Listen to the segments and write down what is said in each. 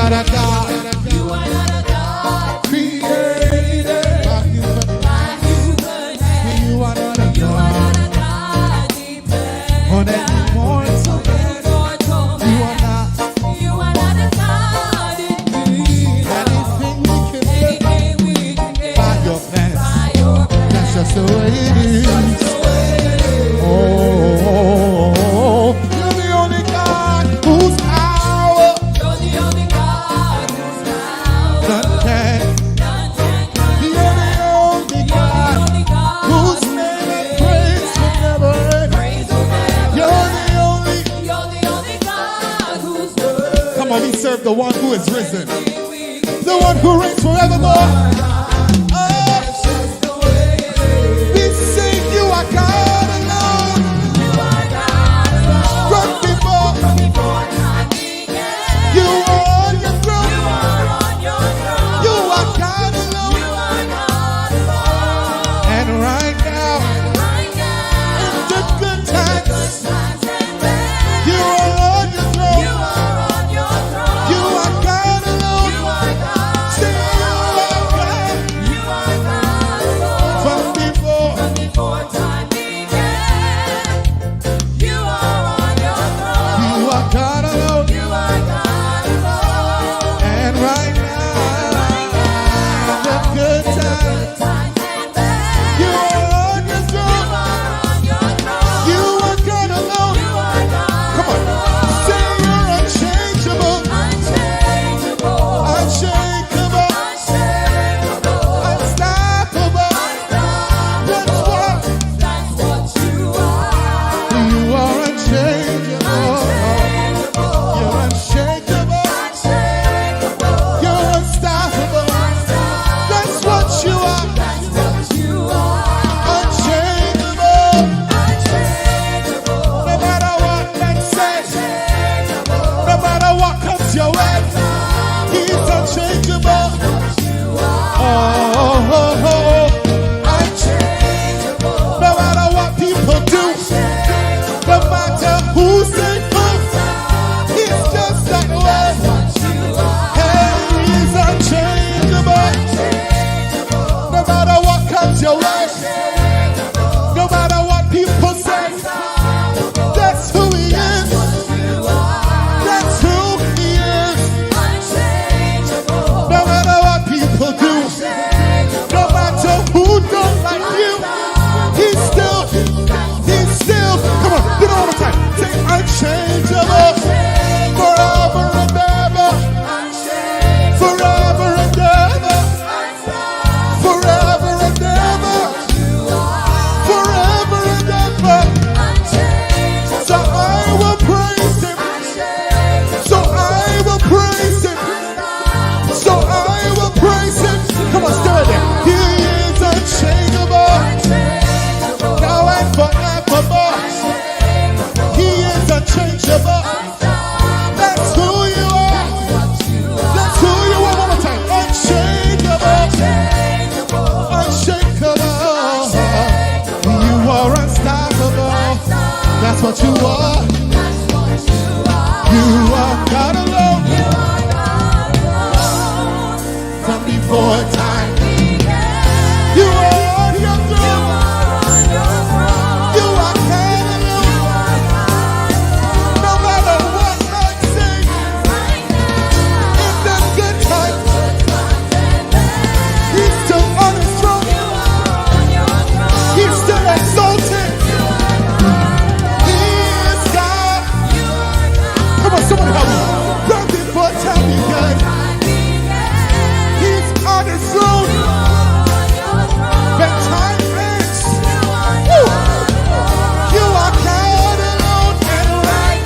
not a God. You are not a God. Created by human hands. You are not a You are God. not a God. Depend On any mortal man. You are not. You are not a God indeed. Anything we can get Anything we can get by your plans. by your plan. That's just the way it is. Oh, you're the only God whose power You're the only God who's now. none can. You're the only God whose name and praise will never end. You're the only. God who's worthy. Come on, we serve the one who is risen, the one who reigns forevermore. Oh, we sing you are God alone. From before you are on your throne. You are God alone. And right now, in the good times, you are on your throne. You are God alone. Sing you are God. From before you are God alone. And right now, in the good times, you are on your throne. You are God alone. Come on, say you're unchangeable, unshakable, unstoppable. That's what you are, unchangeable. You're unshakable. You're unstoppable. That's what you are, unchangeable. No matter what men say, no matter what comes your way, he's unchangeable. Oh, unchangeable. No matter what people do, no matter who say who, he's just that way. Hey, he's unchangeable. No matter what comes your way, no matter what people say, that's who he is. That's who he is. No matter what people do, no matter who don't like you, he's still, come on, get all the time. Say unchangeable, forever and ever, forever and ever, forever and ever, forever and ever. So I will praise him. So I will praise him. So I will praise him. Come on, stay right there. He is unchangeable, now and forevermore. He is unchangeable. That's who you are. That's who you are. One more time. Unchangeable, unshakable. You are unstoppable. That's what you are. You are God alone. From before time, you are on your throne. You are God alone. No matter what men say, in the good times, he's still on his throne. He's still exalted. He is God. Come on, someone help me. From before time began, he's on his throne. When time ends, woo, you are God alone. And right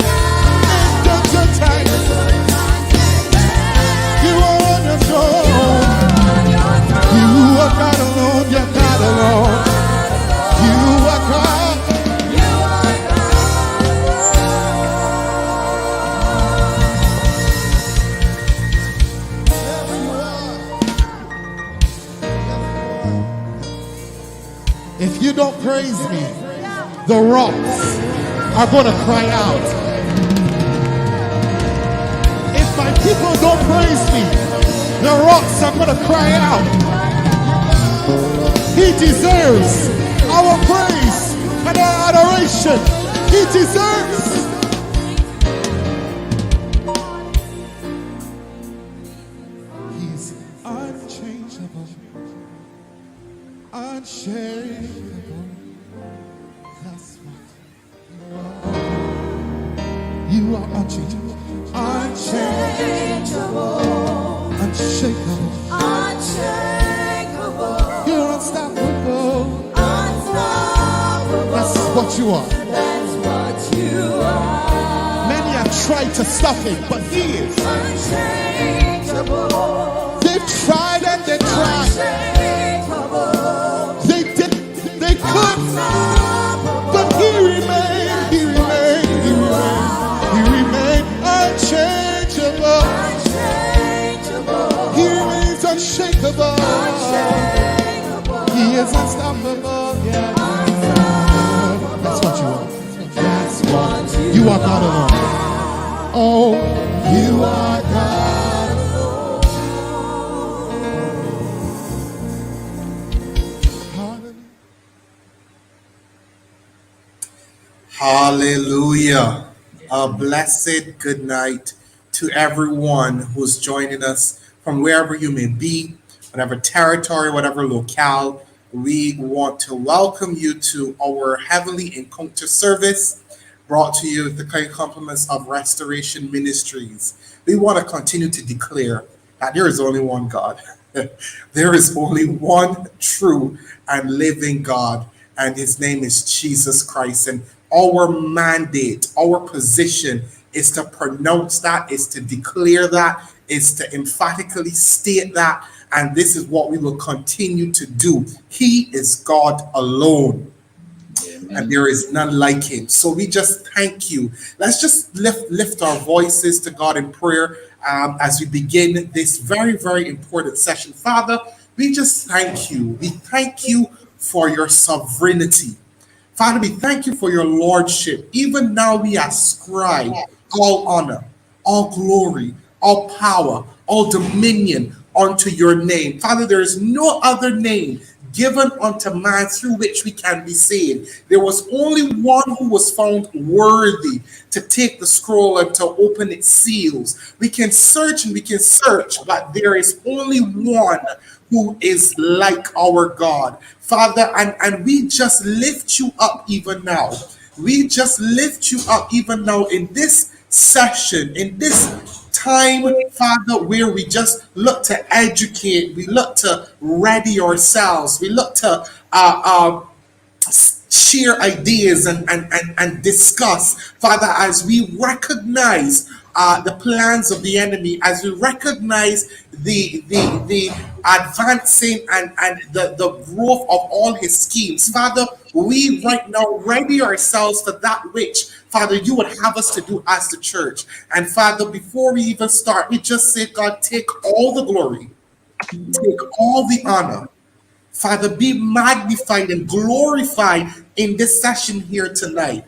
in the good times, you are on your throne. You are God alone. You're God alone. You are God. If you don't praise me, the rocks are going to cry out. If my people don't praise me, the rocks are going to cry out. He deserves our praise and our adoration. He deserves. He's unchangeable, unshakable. That's what you are. You are unchangeable, unchangeable, unshakable, unshakable. You're unstoppable, unstoppable. That's what you are. That's what you are. Many have tried to stop him, but he is unchangeable. They've tried and they tried. Unshakable. They did, they could, but he remained, he remained, he remained, he remained unchangeable. Unchangeable. He remains unshakable. Unshakable. He is unstoppable. Yeah. Unstoppable. That's what you are. That's what you are. God alone. Oh, you are God alone. Hallelujah. A blessed good night to everyone who's joining us from wherever you may be, whatever territory, whatever locale. We want to welcome you to our Heavenly Encounter service brought to you with the kind compliments of Restoration Ministries. We want to continue to declare that there is only one God. There is only one true and living God, and his name is Jesus Christ. And our mandate, our position is to pronounce that, is to declare that, is to emphatically state that, and this is what we will continue to do. He is God alone. And there is none like him. So we just thank you. Let's just lift our voices to God in prayer as we begin this very, very important session. Father, we just thank you. We thank you for your sovereignty. Father, we thank you for your lordship. Even now we ascribe all honor, all glory, all power, all dominion unto your name. Father, there is no other name given unto man through which we can be saved. There was only one who was found worthy to take the scroll and to open its seals. We can search and we can search, but there is only one who is like our God. Father, and we just lift you up even now. We just lift you up even now in this session, in this time, Father, where we just look to educate, we look to ready ourselves, we look to share ideas and discuss, Father, as we recognize the plans of the enemy, as we recognize the advancing and the growth of all his schemes. Father, we right now ready ourselves for that which, Father, you would have us to do as the church. And Father, before we even start, we just say, God, take all the glory, take all the honor. Father, be magnified and glorified in this session here tonight.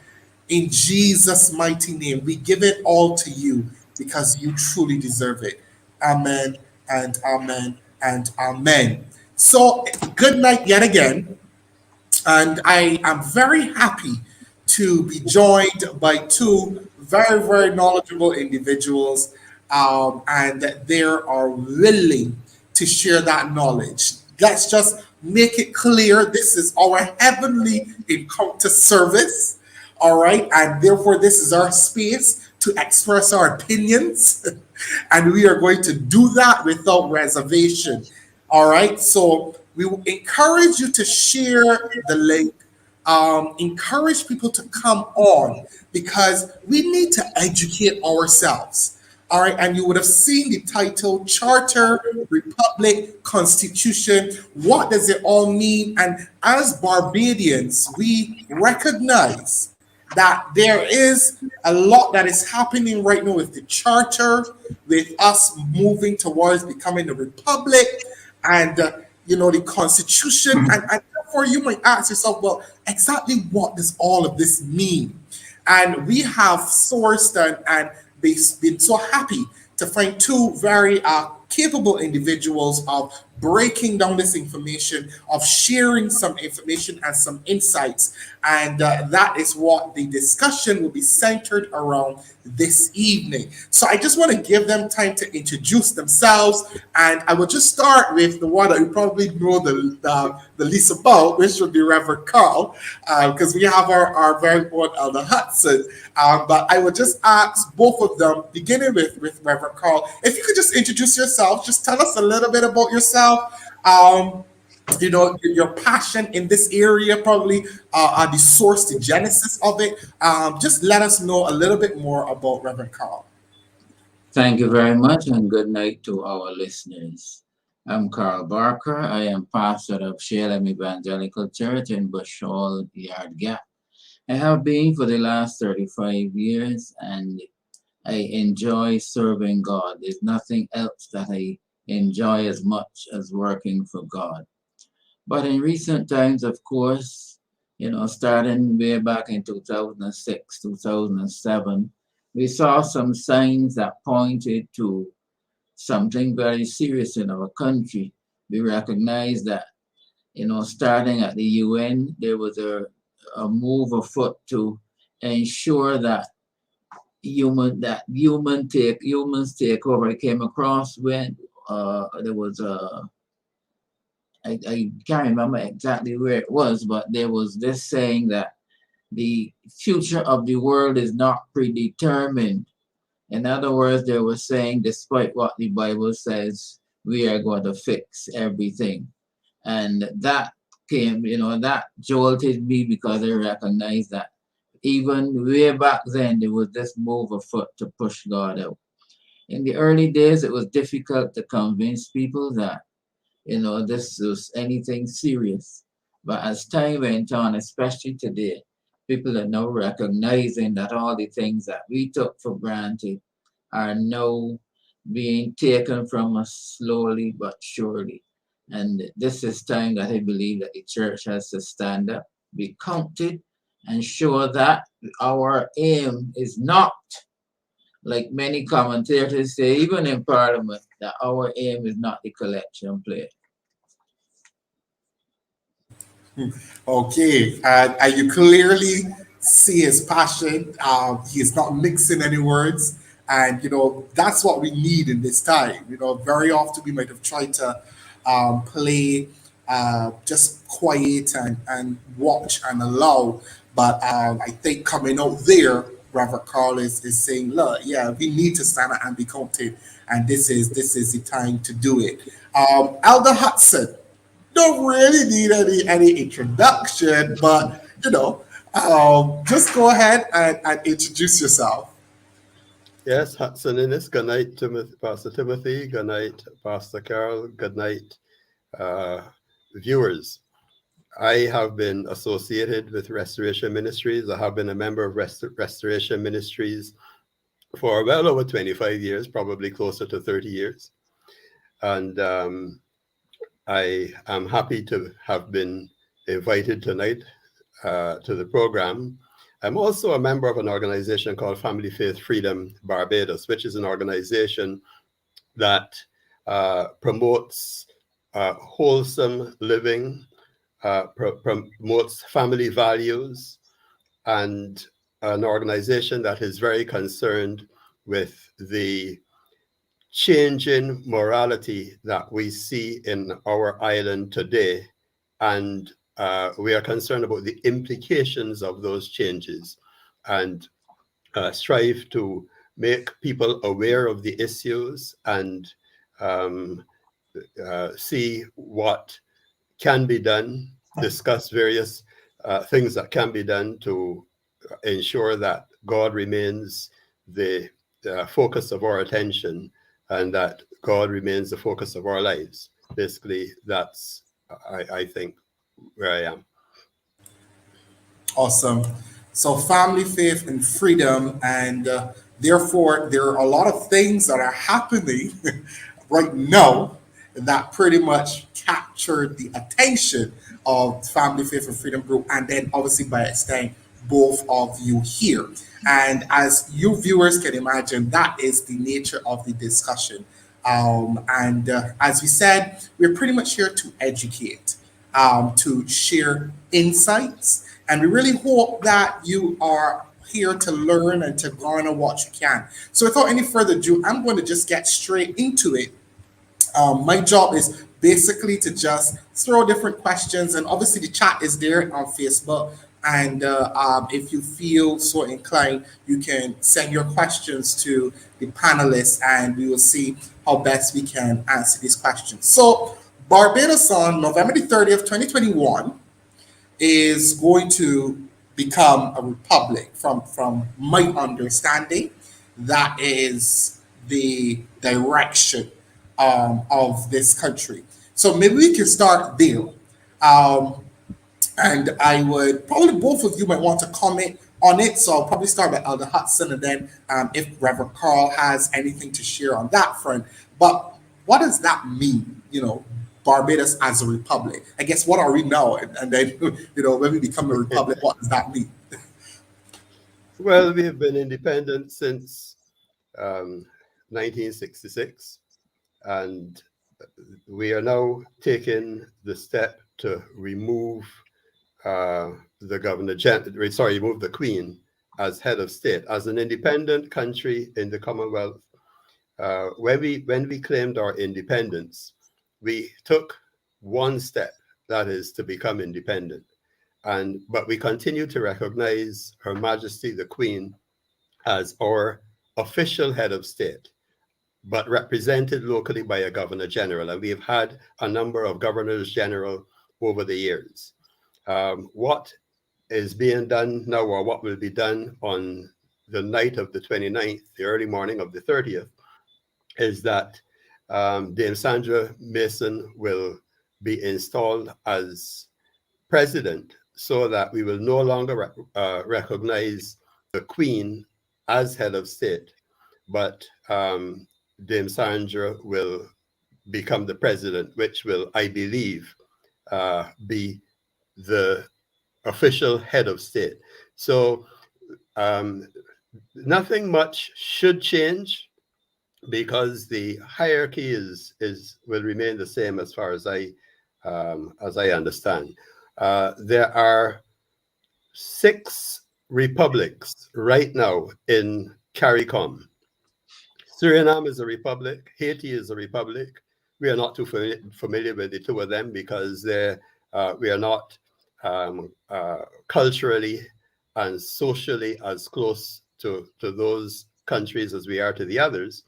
In Jesus' mighty name, we give it all to you because you truly deserve it. Amen and amen and amen. So, good night yet again. And I am very happy to be joined by two very, very knowledgeable individuals, and they are willing to share that knowledge. Let's just make it clear this is our Heavenly Encounter service, all right? And therefore, this is our space to express our opinions, and we are going to do that without reservation, all right? So we will encourage you to share the link, encourage people to come on because we need to educate ourselves. All right, and you would have seen the title, Charter, Republic, Constitution. What does it all mean? And as Barbadians, we recognize that there is a lot that is happening right now with the Charter, with us moving towards becoming a republic, and the Constitution. And therefore, you might ask yourself, well, exactly what does all of this mean? And we have sourced and been so happy to find two very capable individuals of breaking down this information, of sharing some information and some insights. And that is what the discussion will be centered around this evening. So I just want to give them time to introduce themselves. And I will just start with the one that you probably know the least about, which would be Reverend Carl, because we have our very own Elder Hudson. But I will just ask both of them, beginning with Reverend Carl, if you could just introduce yourself, just tell us a little bit about yourself. Um, your passion in this area, probably the source, the genesis of it. Just let us know a little bit more about Reverend Carl. Thank you very much, and good night to our listeners. I'm Carl Barker. I am pastor of Shalem Evangelical Church in Bushall Yard Gap. I have been for the last 35 years, and I enjoy serving God. There's nothing else that I enjoy as much as working for God. But in recent times, of course, starting way back in 2006, 2007, we saw some signs that pointed to something very serious in our country. We recognized that, starting at the UN, there was a move afoot to ensure that humans take over. I came across when there was I can't remember exactly where it was, but there was this saying that the future of the world is not predetermined. In other words, they were saying, despite what the Bible says, we are going to fix everything. And that that jolted me because I recognized that even way back then, there was this move afoot to push God out. In the early days, it was difficult to convince people that, this was anything serious. But as time went on, especially today, people are now recognizing that all the things that we took for granted are now being taken from us slowly but surely. And this is time that I believe that the church has to stand up, be counted, and show that our aim is not, like many commentators say, even in Parliament, that our aim is not the collection plate. Okay, and you clearly see his passion. He is not mixing any words, and that's what we need in this time. Very often we might have tried to play just quiet and watch and allow, but I think coming out there, Reverend Carl is saying, look, yeah, we need to stand up and be counted, and this is the time to do it. Elder Hudson don't really need any introduction, but just go ahead and introduce yourself. Yes, Hudson Innes. Good night, Pastor Timothy. Good night, Pastor Carol. Good night, viewers. I have been associated with Restoration Ministries. I have been a member of Restoration Ministries for well over 25 years, probably closer to 30 years. And I am happy to have been invited tonight to the program. I'm also a member of an organization called Family Faith Freedom Barbados, which is an organization that promotes wholesome living, promotes family values, and an organization that is very concerned with the changing morality that we see in our island today. And we are concerned about the implications of those changes and strive to make people aware of the issues and see what can be done, discuss various things that can be done to ensure that God remains the focus of our attention and that God remains the focus of our lives. Basically, that's, I think, where I am. Awesome. So family, faith, and freedom, and therefore there are a lot of things that are happening right now that pretty much captured the attention of Family, Faith, and Freedom Group, and then obviously by extension both of you here. And as you viewers can imagine, that is the nature of the discussion. And as we said, we're pretty much here to educate, to share insights, and we really hope that you are here to learn and to garner what you can. So without any further ado, I'm going to just get straight into it. My job is basically to just throw different questions, and obviously the chat is there on Facebook. And if you feel so inclined, you can send your questions to the panelists, and we will see how best we can answer these questions. So, Barbados on November the 30th, 2021, is going to become a republic. From my understanding, that is the direction of this country. So maybe we can start there. Um, and I would probably both of you might want to comment on it. So I'll probably start with Elder Hudson, and then if Reverend Carl has anything to share on that front. But what does that mean? Barbados as a republic. I guess what are we now? And then when we become a republic, what does that mean? Well, we have been independent since 1966, and we are now taking the step to remove remove the Queen as head of state. As an independent country in the Commonwealth, when we claimed our independence, we took one step, that is to become independent. But we continue to recognize Her Majesty the Queen as our official head of state, but represented locally by a Governor General. And we have had a number of Governors General over the years. What is being done now, or what will be done on the night of the 29th, the early morning of the 30th, is that Dame Sandra Mason will be installed as president, so that we will no longer recognize the Queen as head of state, but Dame Sandra will become the president, which will, I believe, be the official head of state. So nothing much should change, because the hierarchy will remain the same as far as I understand. There are 6 republics right now in CARICOM. Suriname is a republic. Haiti is a republic. We are not too familiar with the two of them, because we are not culturally and socially as close to those countries as we are to the others.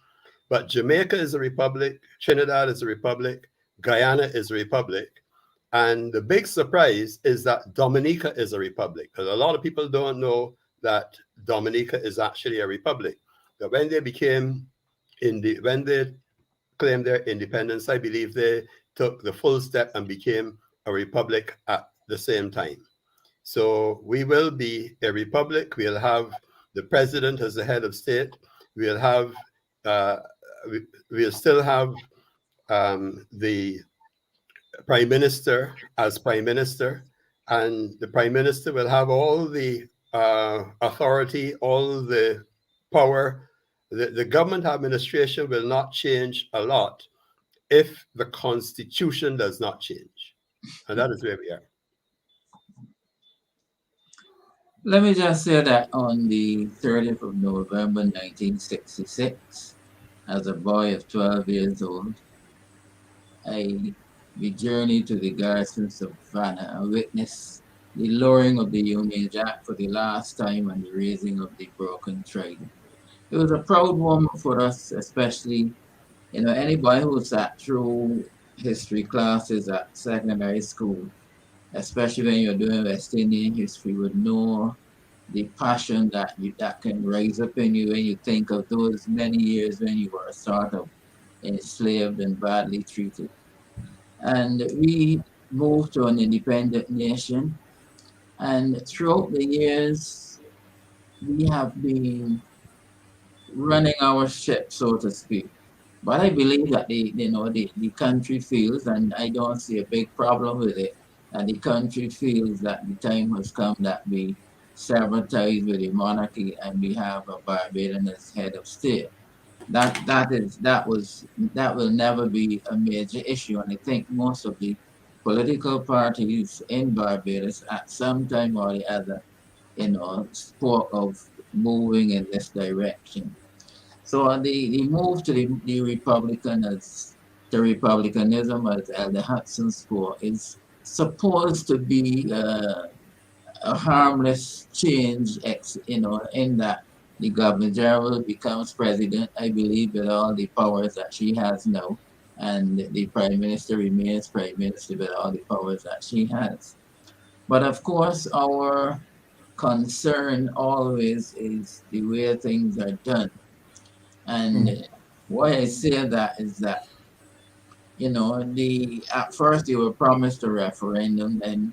But Jamaica is a republic, Trinidad is a republic, Guyana is a republic, and the big surprise is that Dominica is a republic, because a lot of people don't know that Dominica is actually a republic. But when they claimed their independence, I believe they took the full step and became a republic at the same time. So we will be a republic. We'll have the president as the head of state. We'll have we'll still have the prime minister as prime minister, and the prime minister will have all the authority, all the power. The government administration will not change a lot if the constitution does not change, and that is where we are. Let me just say that on the 30th of November 1966, as a boy of 12 years old, we journeyed to the garrison of Savannah and witnessed the lowering of the Union Jack for the last time and the raising of the broken trident. It was a proud moment for us, especially, anybody who sat through history classes at secondary school, especially when you're doing West Indian history, would know the passion that can rise up in you when you think of those many years when you were sort of enslaved and badly treated. And we moved to an independent nation, and throughout the years, we have been running our ship, so to speak. But I believe that the country feels, and I don't see a big problem with it, and the country feels that the time has come that we sever ties with the monarchy, and we have a Barbadian as head of state. That will never be a major issue, and I think most of the political parties in Barbados at some time or the other, spoke of moving in this direction. So the move to the republicanism, as Elder Hudson spoke, is supposed to be a harmless change, in that the Governor General becomes president, I believe, with all the powers that she has now, and the Prime Minister remains Prime Minister with all the powers that she has. But of course, our concern always is the way things are done. And why I say that is that, the at first they were promised a referendum, and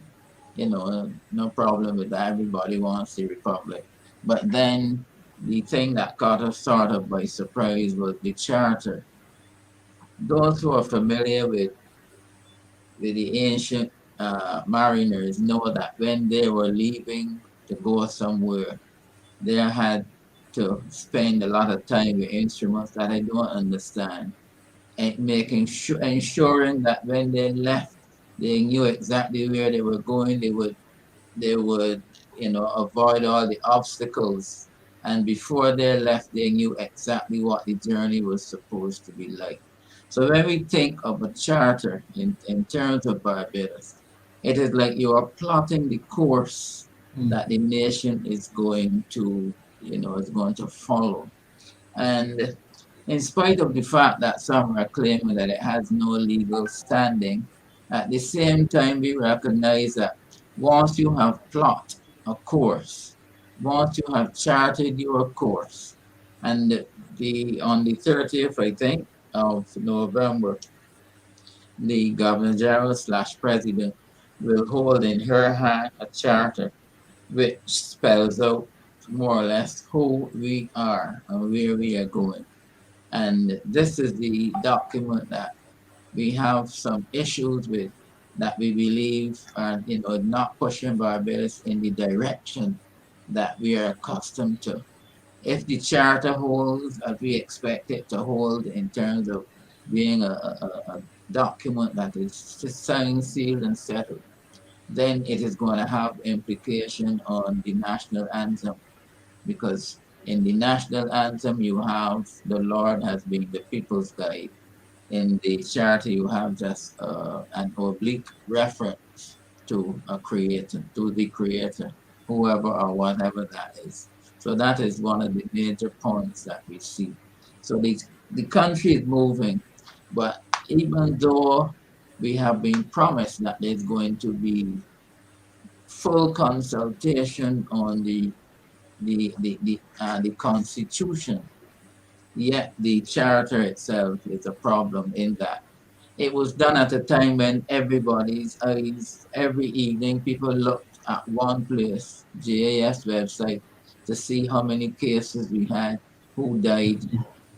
no problem with that. Everybody wants the republic. But then the thing that caught us sort of by surprise was the charter. Those who are familiar with the ancient mariners know that when they were leaving to go somewhere, they had to spend a lot of time with instruments that I don't understand, and ensuring that when they left, they knew exactly where they were going. They would avoid all the obstacles, and before they left, they knew exactly what the journey was supposed to be like. So when we think of a charter in terms of Barbados, it is like you are plotting the course that the nation is going to follow. And in spite of the fact that some are claiming that it has no legal standing, at the same time we recognize that once you have plot a course, once you have charted your course, and on the 30th, I think, of November, the Governor General slash President will hold in her hand a charter which spells out more or less who we are and where we are going. And this is the document that we have some issues with, that we believe are not pushing Barbados in the direction that we are accustomed to. If the charter holds as we expect it to hold in terms of being a document that is signed, sealed, and settled, then it is going to have implication on the national anthem, because in the national anthem you have the Lord has been the people's guide. In the charter, you have just an oblique reference to a creator, to the creator, whoever or whatever that is. So that is one of the major points that we see. So the country is moving, but even though we have been promised that there's going to be full consultation on the constitution, yet the charter itself is a problem in that it was done at a time when everybody's eyes, every evening, people looked at one place, GAS website, to see how many cases we had, who died,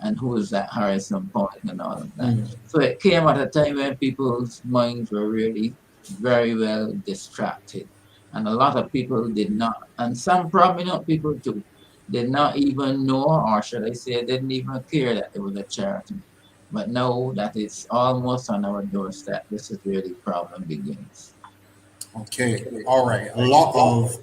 and who was at Harrison Point and all of that. So it came at a time when people's minds were really very well distracted. And a lot of people did not, and some prominent people too, did not even know, or should I say, didn't even care that it was a charity. But now that it's almost on our doorstep, this is where the problem begins. Okay, all right. A lot of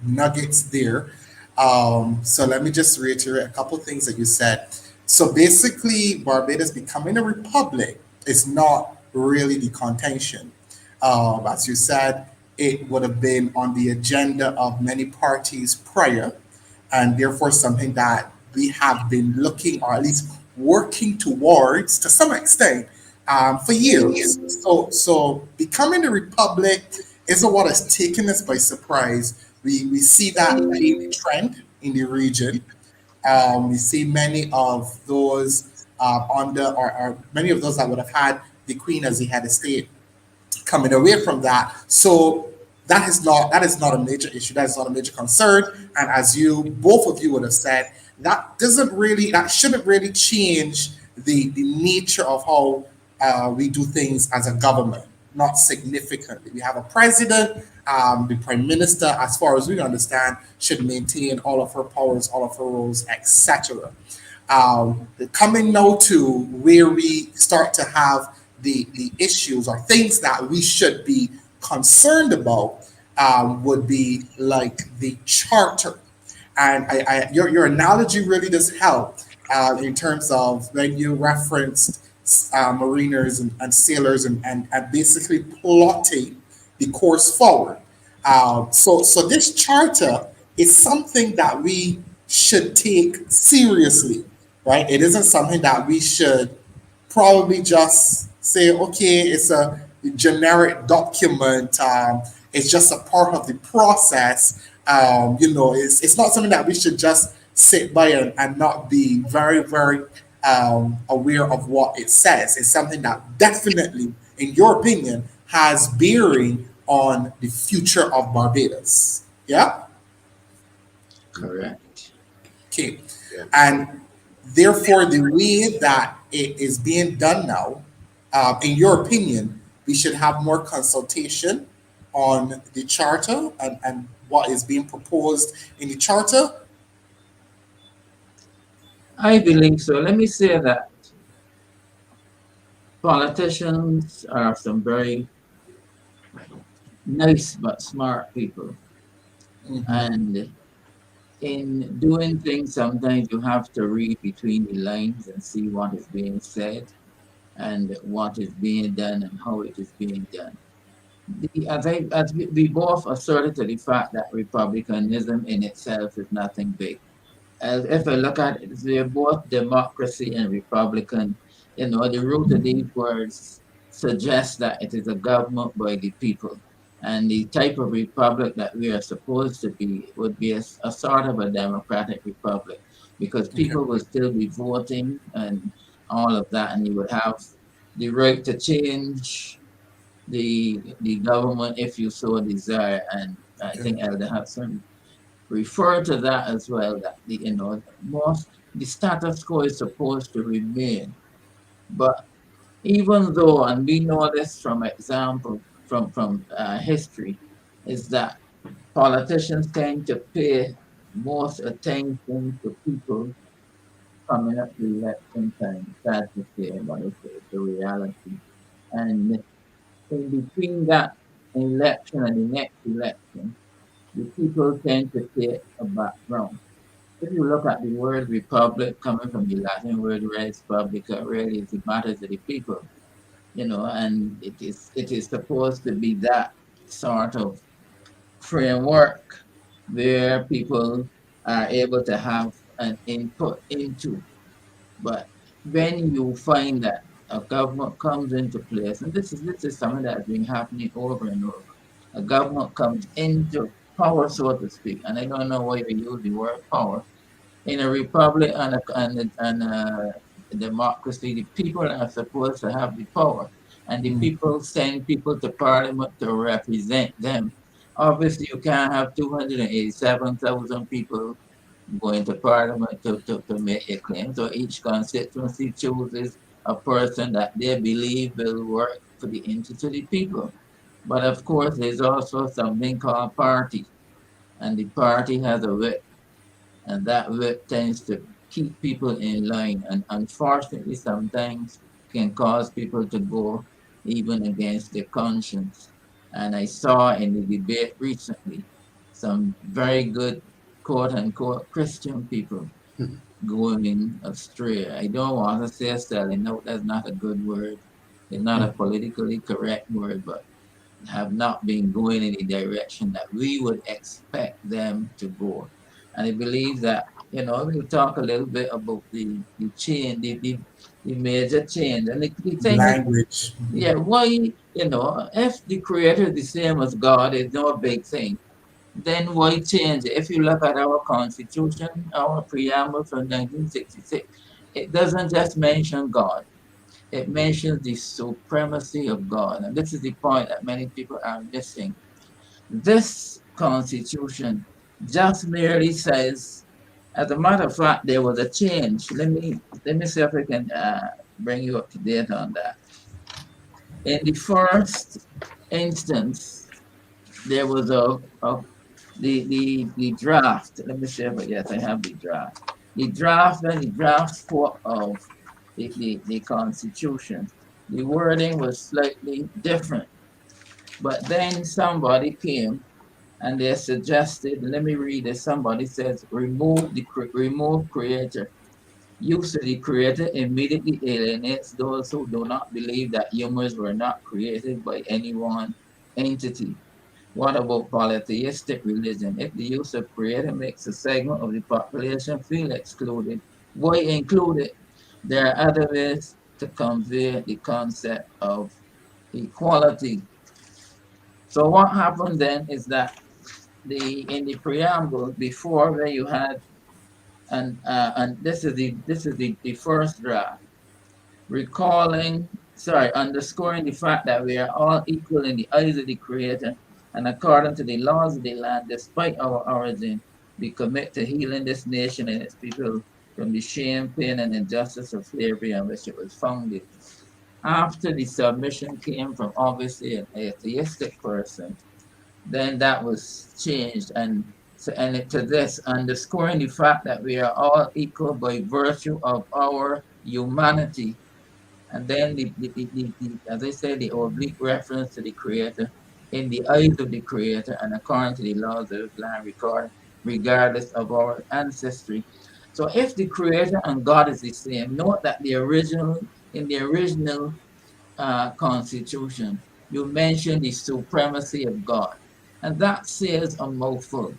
nuggets there. So let me just reiterate a couple things that you said. So basically, Barbados becoming a republic is not really the contention. As you said, it would have been on the agenda of many parties prior, and therefore something that we have been looking, or at least working towards to some extent, for years. So becoming a republic isn't what has taken us by surprise. We see that being the trend in the region. We see many of those or many of those that would have had the Queen as the head of state coming away from that. So that is not a major issue. That is not a major concern. And as you both of you would have said, that shouldn't really change the nature of how we do things as a government. not significantly. We have a president, the prime minister, as far as we understand, should maintain all of her powers, all of her roles, etc. Coming now to where we start to have the issues or things that we should be concerned about would be like the charter. And your analogy really does help in terms of when you referenced mariners and sailors and basically plotting the course forward. So this charter is something that we should take seriously, right? It isn't something that we should probably just say, okay, it's a generic document. It's just a part of the process. It's not something that we should just sit by and not be very, very aware of what it says. It's something that definitely, in your opinion, has bearing on the future of Barbados. Yeah? Correct. Okay. Yeah. And therefore, the way that it is being done now, in your opinion, we should have more consultation on the charter and what is being proposed in the charter. I believe so. Let me say that politicians are some very nice but smart people. Mhm. And in doing things, sometimes you have to read between the lines and see what is being said and what is being done and how it is being done. As we both asserted to the fact that republicanism in itself is nothing big. As if I look at it, they're both democracy and republican. The root of these words suggests that it is a government by the people. And the type of republic that we are supposed to be would be a sort of a democratic republic because Okay. people will still be voting and all of that, and you would have the right to change the government if you so desire. And I Okay. think Elder Hudson refer to that as well, that the status quo is supposed to remain. But even though, and we know this from example from history, is that politicians tend to pay most attention to people coming up to election time. Sad to say, but it's the reality. And in between that election and the next election, the people tend to take a background. If you look at the word republic coming from the Latin word res publica, really it matters to the people, and it is supposed to be that sort of framework where people are able to have an input into. But when you find that a government comes into place, and this is something that has been happening over and over, a government comes into power, so to speak, and I don't know why you use the word power in a republic and a democracy. The people are supposed to have the power, and the Mm. people send people to parliament to represent them. Obviously, you can't have 287,000 people going to parliament to make a claim. So each constituency chooses a person that they believe will work for the interest of the people. But of course, there's also something called party, and the party has a whip, and that whip tends to keep people in line, and unfortunately sometimes can cause people to go even against their conscience. And I saw in the debate recently some very good quote unquote Christian people going astray. I don't want to say selling, no, that's not a good word. It's not a politically correct word, but have not been going in the direction that we would expect them to go. And I believe that, we'll talk a little bit about the change, the major change. And the The thing is, language. yeah, why, if the creator is the same as God, is no big thing, then why change it? If you look at our constitution, our preamble from 1966, it doesn't just mention God, it mentions the supremacy of God. And this is the point that many people are missing. This constitution just merely says, as a matter of fact, there was a change. Let me see if I can bring you up to date on that. In the first instance, there was the draft. Let me see if yes, I have the draft. The draft for of the Constitution. The wording was slightly different, but then somebody came and they suggested. Let me read it. Somebody says remove creator. Use of the creator immediately alienates those who do not believe that humans were not created by any one entity. What about polytheistic religion? If the use of creator makes a segment of the population feel excluded, why include it? There are other ways to convey the concept of equality. So what happened then is that in the preamble before where you had and this is the first draft underscoring the fact that we are all equal in the eyes of the Creator, and according to the laws of the land, despite our origin, we commit to healing this nation and its people from the shame, pain, and injustice of slavery on which it was founded. After the submission came from obviously an atheistic person, then that was changed to this, underscoring the fact that we are all equal by virtue of our humanity, and then as I said, the oblique reference to the Creator, in the eyes of the Creator, and according to the laws of the land record, regardless of our ancestry. So if the Creator and God is the same, note that in the original Constitution, you mention the supremacy of God, and that says a mouthful.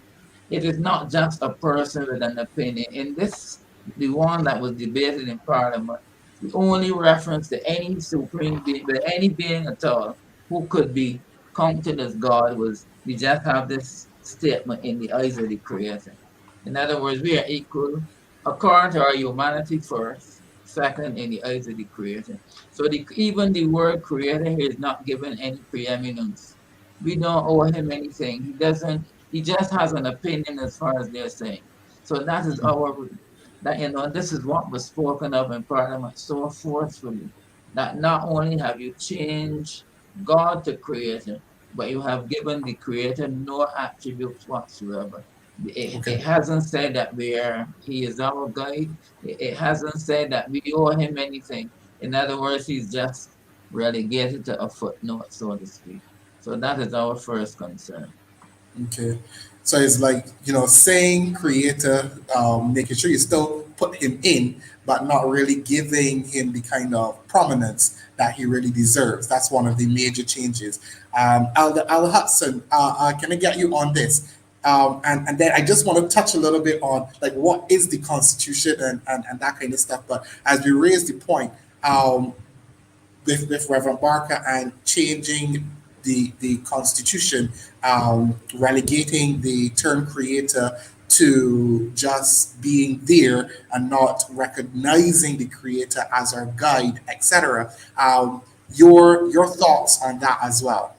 It is not just a person with an opinion. In this, the one that was debated in Parliament, the only reference to any supreme being, but any being at all, who could be counted as God was, we just have this statement in the eyes of the Creator. In other words, we are equal according to our humanity first, second in the eyes of the Creator. So even the word creator here is not given any preeminence. We don't owe him anything. He doesn't, he just has an opinion as far as they're saying. So that is this is what was spoken of in Parliament so forcefully. That not only have you changed God to creator, but you have given the creator no attributes whatsoever. Okay. It hasn't said that he is our guide. It hasn't said that we owe him anything. In other words, he's just relegated to a footnote, so to speak. So that is our first concern. Okay. So it's like, saying creator, making sure you still put him in, but not really giving him the kind of prominence that he really deserves. That's one of the major changes. Elder Al Hudson, can I get you on this? And then I just want to touch a little bit on like what is the Constitution and that kind of stuff. But as we raise the point, with Reverend Barker and changing the Constitution, relegating the term creator to just being there and not recognizing the creator as our guide, etc. Your thoughts on that as well?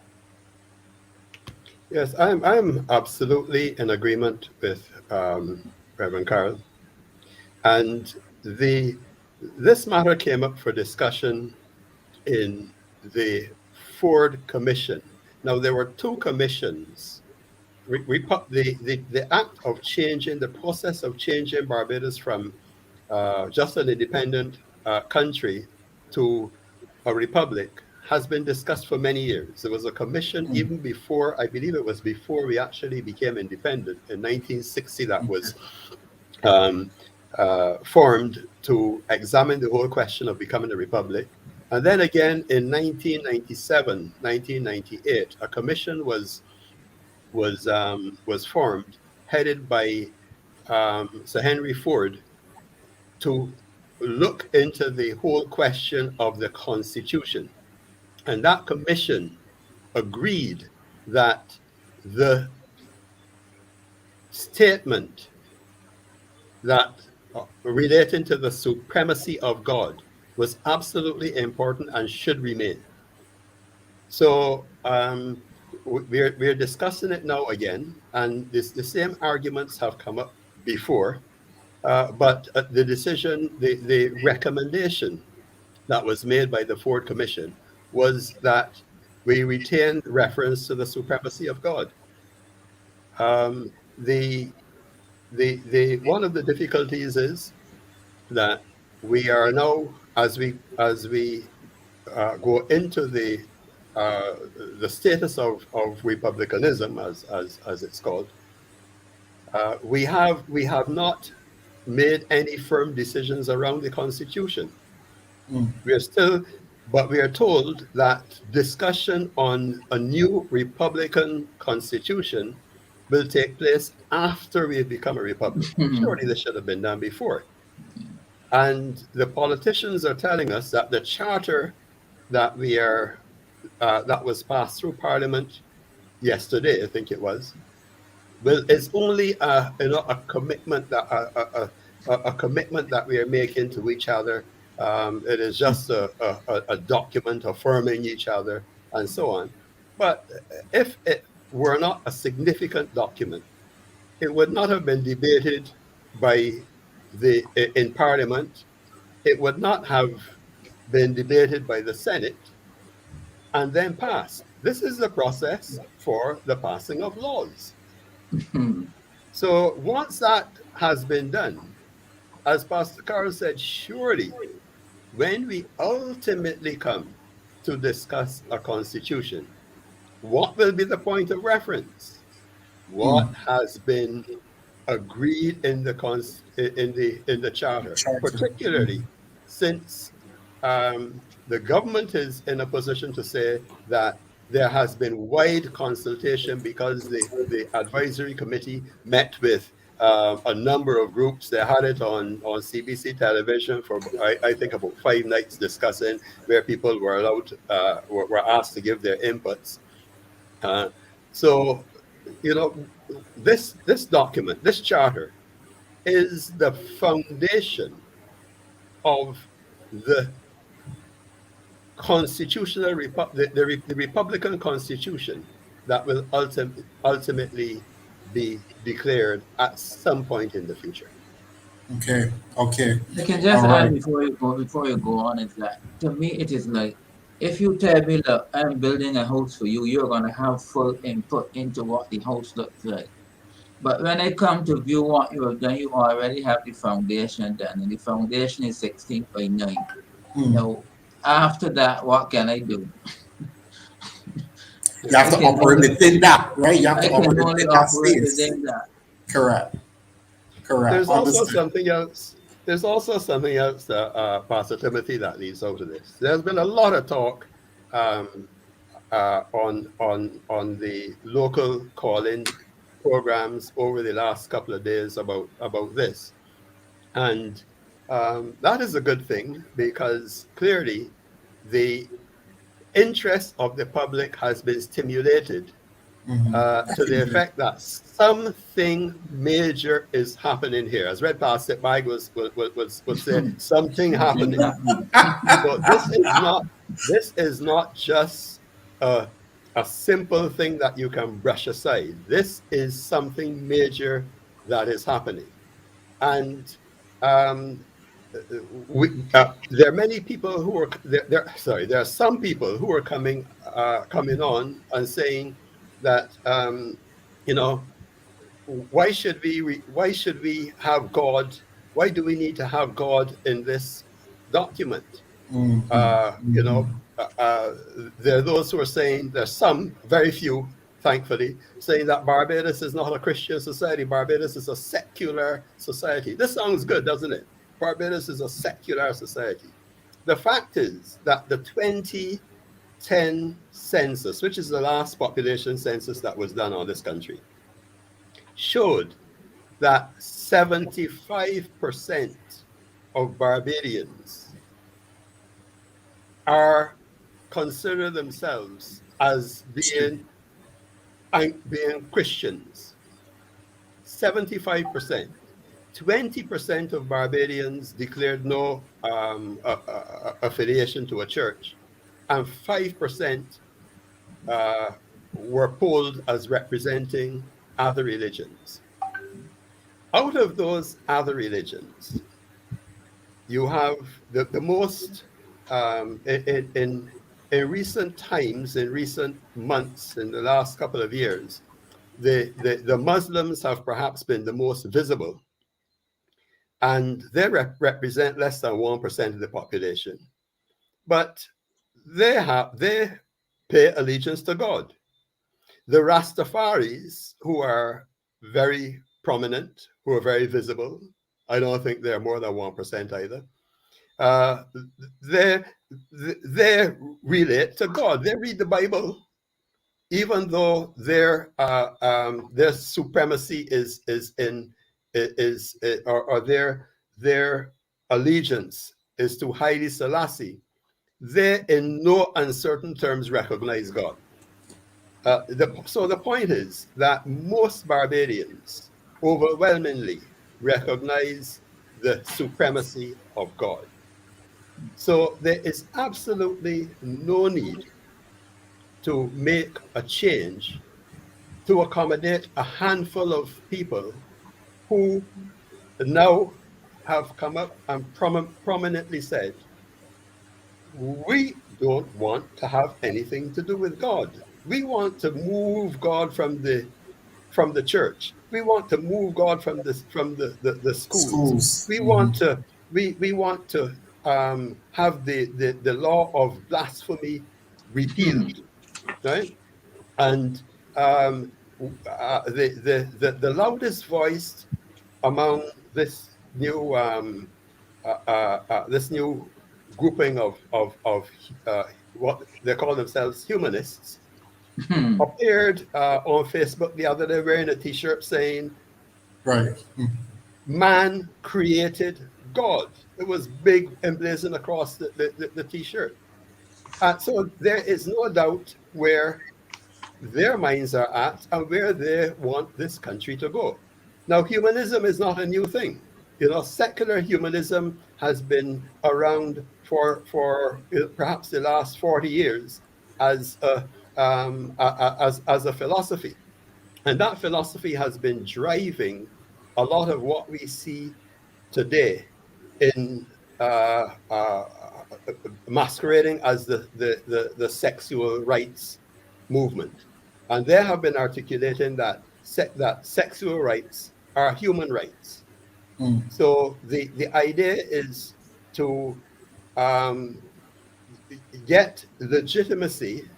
Yes, I'm absolutely in agreement with Reverend Carl. And this matter came up for discussion in the Ford Commission. Now, there were two commissions. The act of changing, the process of changing Barbados from just an independent country to a republic has been discussed for many years. There was a commission even before, I believe it was before we actually became independent in 1960, that was formed to examine the whole question of becoming a republic. And then again in 1997, 1998, a commission was formed, headed by Sir Henry Ford, to look into the whole question of the Constitution. And that commission agreed that the statement that relating to the supremacy of God was absolutely important and should remain. So we're discussing it now again, and the same arguments have come up before, but the decision, the recommendation that was made by the Ford Commission was that we retained reference to the supremacy of God. The one of the difficulties is that we are now, as we go into uh, the status of republicanism, as it's called, we have not made any firm decisions around the Constitution. We are still, but we are told that discussion on a new Republican Constitution will take place after we become a republic. Surely this should have been done before. And the politicians are telling us that the charter that we are that was passed through Parliament yesterday, I think it was, well, it's only a commitment that a commitment that we are making to each other. It is just a document affirming each other and so on. But if it were not a significant document, it would not have been debated by in Parliament. It would not have been debated by the Senate and then passed. This is the process for the passing of laws. So once that has been done, as Pastor Carl said, surely when we ultimately come to discuss a constitution, what will be the point of reference? What has been agreed in the charter, particularly since the government is in a position to say that there has been wide consultation because the advisory committee met with a number of groups. They had it on CBC television for I think about 5 nights discussing, where people were allowed were asked to give their inputs. So this document, this charter, is the foundation of the constitutional the Republican Constitution that will ultimately be declared at some point in the future. Okay. Okay. I can just All add right. before you go on, is that to me it is like, if you tell me, look, I'm building a house for you, you're gonna have full input into what the house looks like. But when I come to view what you have done, you already have the foundation done, and the foundation is 16 by 9. Now, after that, what can I do? You have I to can operate only within that, right? You have I to can operate only within that operate space. within that. Correct. Correct. There's also Understood. something else. There's also something else, Pastor Timothy, that leads out of this. There's been a lot of talk um, on the local call-in programs over the last couple of days about this, and that is a good thing, because clearly the interest of the public has been stimulated to the effect that something major is happening here. As Red Pastor Mike would say, something Something happening. happening. So this is not just a simple thing that you can brush aside. This is something major that is happening. And um, there are many people who are sorry, there are some people who are coming on and saying that you know why should we have God? Why do we need to have God in this document? You know, there are those who are saying, there's some, very few, thankfully, saying that Barbados is not a Christian society. Barbados is a secular society. This sounds good, doesn't it? Barbados is a secular society. The fact is that the 2010 census, which is the last population census that was done on this country, showed that 75% of Barbadians are consider themselves as being Christians. 75%. 20% of Barbadians declared no affiliation to a church, and 5% were polled as representing other religions. Out of those other religions, you have the most in in recent times, in recent months, in the last couple of years, the Muslims have perhaps been the most visible, and they represent less than 1% of the population. But they pay allegiance to God. The Rastafaris, who are very prominent, who are very visible, I don't think they're more than 1% either. Uh, they relate to God. They read the Bible, even though their supremacy or their allegiance is to Haile Selassie. They, in no uncertain terms, recognize God. So the point is that most Barbadians overwhelmingly recognize the supremacy of God. So there is absolutely no need to make a change to accommodate a handful of people who now have come up and prominently said, we don't want to have anything to do with God. We want to move God from the church. We want to move God from the schools. Schools. We want to we want to have the law of blasphemy repealed, right? And the loudest voice among this new grouping of what they call themselves humanists appeared on Facebook the other day wearing a T-shirt saying, Right. "Man created God." It was big emblazoned across the T-shirt. So there is no doubt where their minds are at and where they want this country to go. Now, humanism is not a new thing. Secular humanism has been around for perhaps the last 40 years as a philosophy. And that philosophy has been driving a lot of what we see today in masquerading as the sexual rights movement. And they have been articulating that sexual rights are human rights. So the idea is to get legitimacy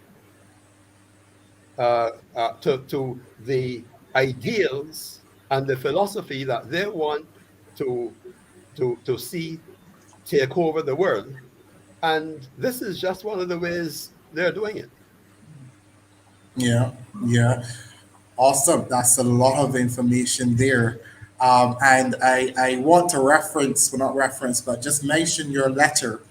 to the ideals and the philosophy that they want to see take over the world. And this is just one of the ways they're doing it. Yeah. Yeah. Awesome. That's a lot of information there. And I want to reference, well, not reference, but just mention your letter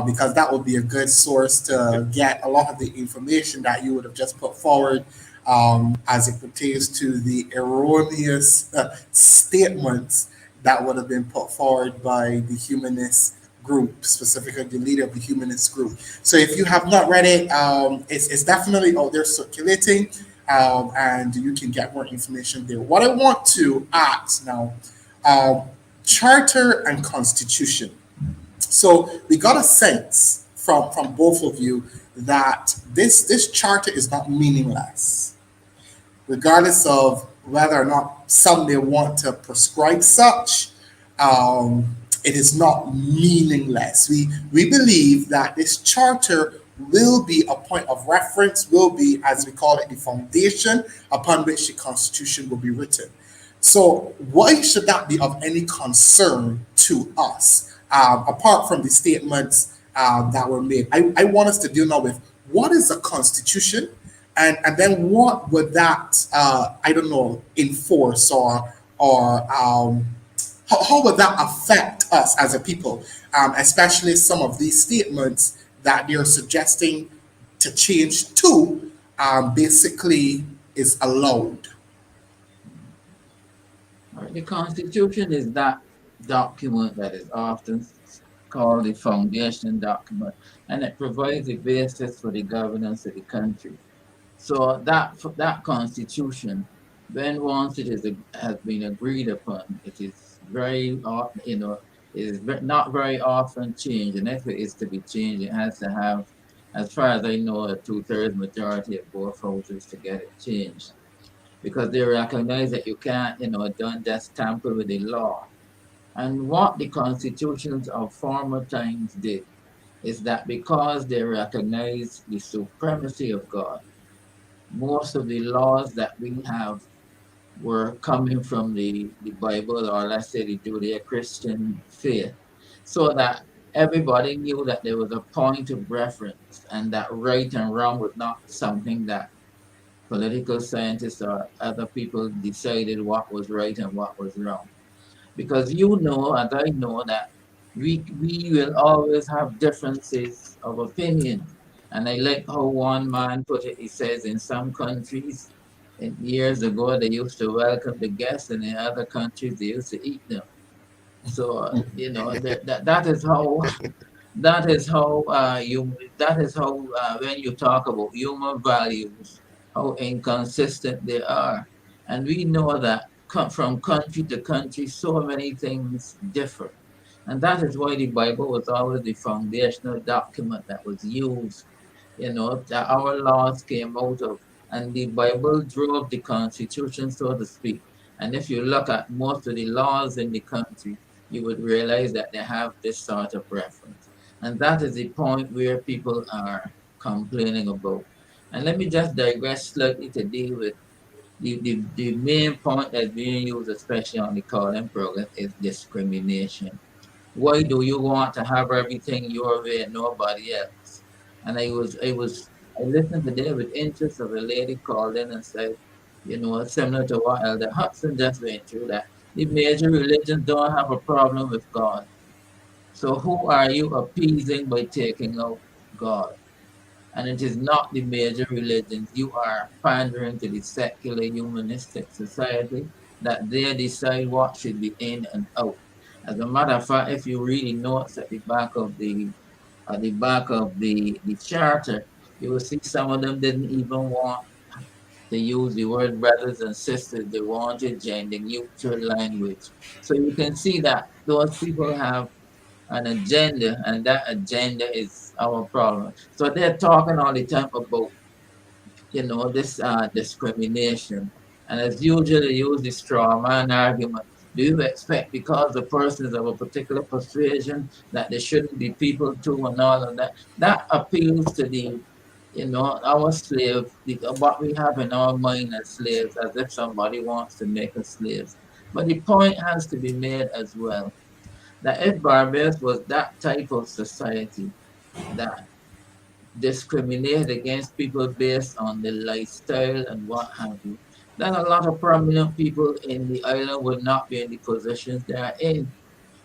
because that would be a good source to get a lot of the information that you would have just put forward as it pertains to the erroneous statements that would have been put forward by the humanist group, specifically the leader of the humanist group. So if you have not read it, it's definitely out there circulating, and you can get more information there. What I want to ask now, charter and constitution. So we got a sense from both of you that this charter is not meaningless, regardless of whether or not some may want to prescribe such. It is not meaningless. We believe that this charter will be a point of reference, will be, as we call it, the foundation upon which the Constitution will be written. So, why should that be of any concern to us, apart from the statements that were made? I want us to deal now with what is a Constitution, and then what would that, I don't know, enforce or how would that affect us as a people, especially some of these statements that they're suggesting to change to basically is allowed. The Constitution is that document that is often called the foundation document, and it provides the basis for the governance of the country. So that Constitution, when once it has been agreed upon, it is very is not very often changed, and if it is to be changed, it has to have As far as I know, a two-thirds majority of both houses to get it changed because they recognize that you can't, don't just tamper with the law. And what the constitutions of former times did is that because they recognize the supremacy of God, most of the laws that we have were coming from the Bible, or let's say the Judeo Christian faith, so that everybody knew that there was a point of reference and that right and wrong was not something that political scientists or other people decided what was right and what was wrong. Because and I know that we will always have differences of opinion. And I like how one man put it. He says in some countries, years ago, they used to welcome the guests, and in other countries, they used to eat them. So that is how that is how when you talk about human values, how inconsistent they are, and we know that from country to country, so many things differ, and that is why the Bible was always the foundational document that was used, that our laws came out of, and the Bible drove the Constitution, so to speak. And if you look at most of the laws in the country, you would realize that they have this sort of reference. And that is the point where people are complaining about. And let me just digress slightly to deal with the main point that's being used, especially on the calling program, is discrimination. Why do you want to have everything your way and nobody else? And I listened today with interest of a lady called in and said, similar to what Elder Hudson just went through, that the major religions don't have a problem with God. So who are you appeasing by taking out God? And it is not the major religions. You are pandering to the secular humanistic society that they decide what should be in and out. As a matter of fact, if you read the notes at the back of the charter, you will see some of them didn't even want to use the word brothers and sisters. They wanted gender neutral language. So you can see that those people have an agenda, and that agenda is our problem. So they're talking all the time about, this discrimination. And as usually use the straw man argument. Do you expect because the person is of a particular persuasion that there shouldn't be people too and all of that? That appeals to our slave, what we have in our mind as slaves, as if somebody wants to make us slaves. But the point has to be made as well that if Barbados was that type of society that discriminated against people based on their lifestyle and what have you, then a lot of prominent people in the island would not be in the positions they are in.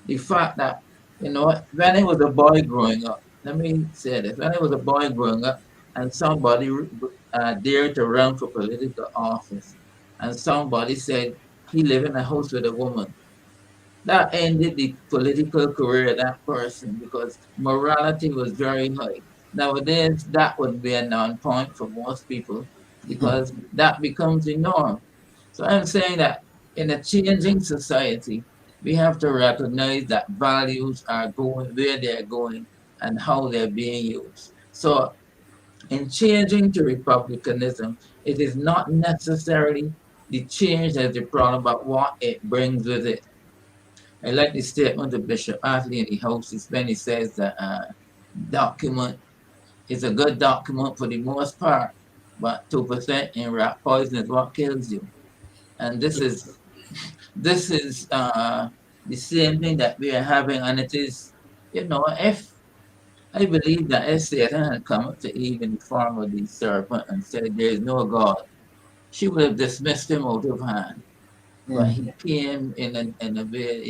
The fact that, when I was a boy growing up, let me say this, when I was a boy growing up and somebody dared to run for political office and somebody said he lived in a house with a woman, that ended the political career of that person because morality was very high. Nowadays, that would be a non-point for most people because that becomes the norm. So I'm saying that in a changing society, we have to recognize that values are going where they're going and how they're being used. So in changing to republicanism, it is not necessarily the change that's the problem, but what it brings with it. I like the statement of Bishop Athley in the House when he says that document is a good document for the most part, but 2% in rat poison is what kills you. And this is the same thing that we are having, and it is, if I believe that if Satan had come up to Eve in the form of the serpent and said, "There is no God," she would have dismissed him out of hand. But he came in a way,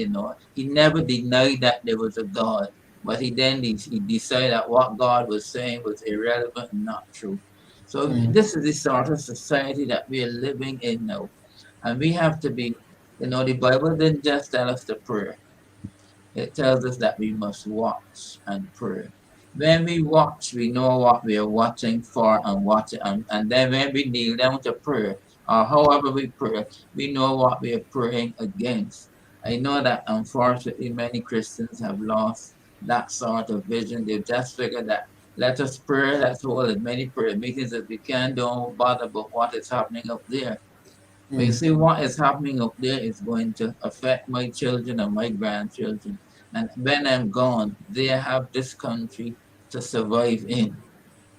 he never denied that there was a God. But he decided that what God was saying was irrelevant and not true. So this is the sort of society that we are living in now. And we have to be, the Bible didn't just tell us to pray. It tells us that we must watch and pray. When we watch, we know what we are watching for and then when we kneel down to pray, or however we pray, we know what we are praying against. I know that unfortunately many Christians have lost that sort of vision. They've just figured that Let us pray. Let's hold as many prayer meetings as we can. Don't bother about what is happening up there. But you see, what is happening up there is going to affect my children and my grandchildren. And when I'm gone, they have this country to survive in.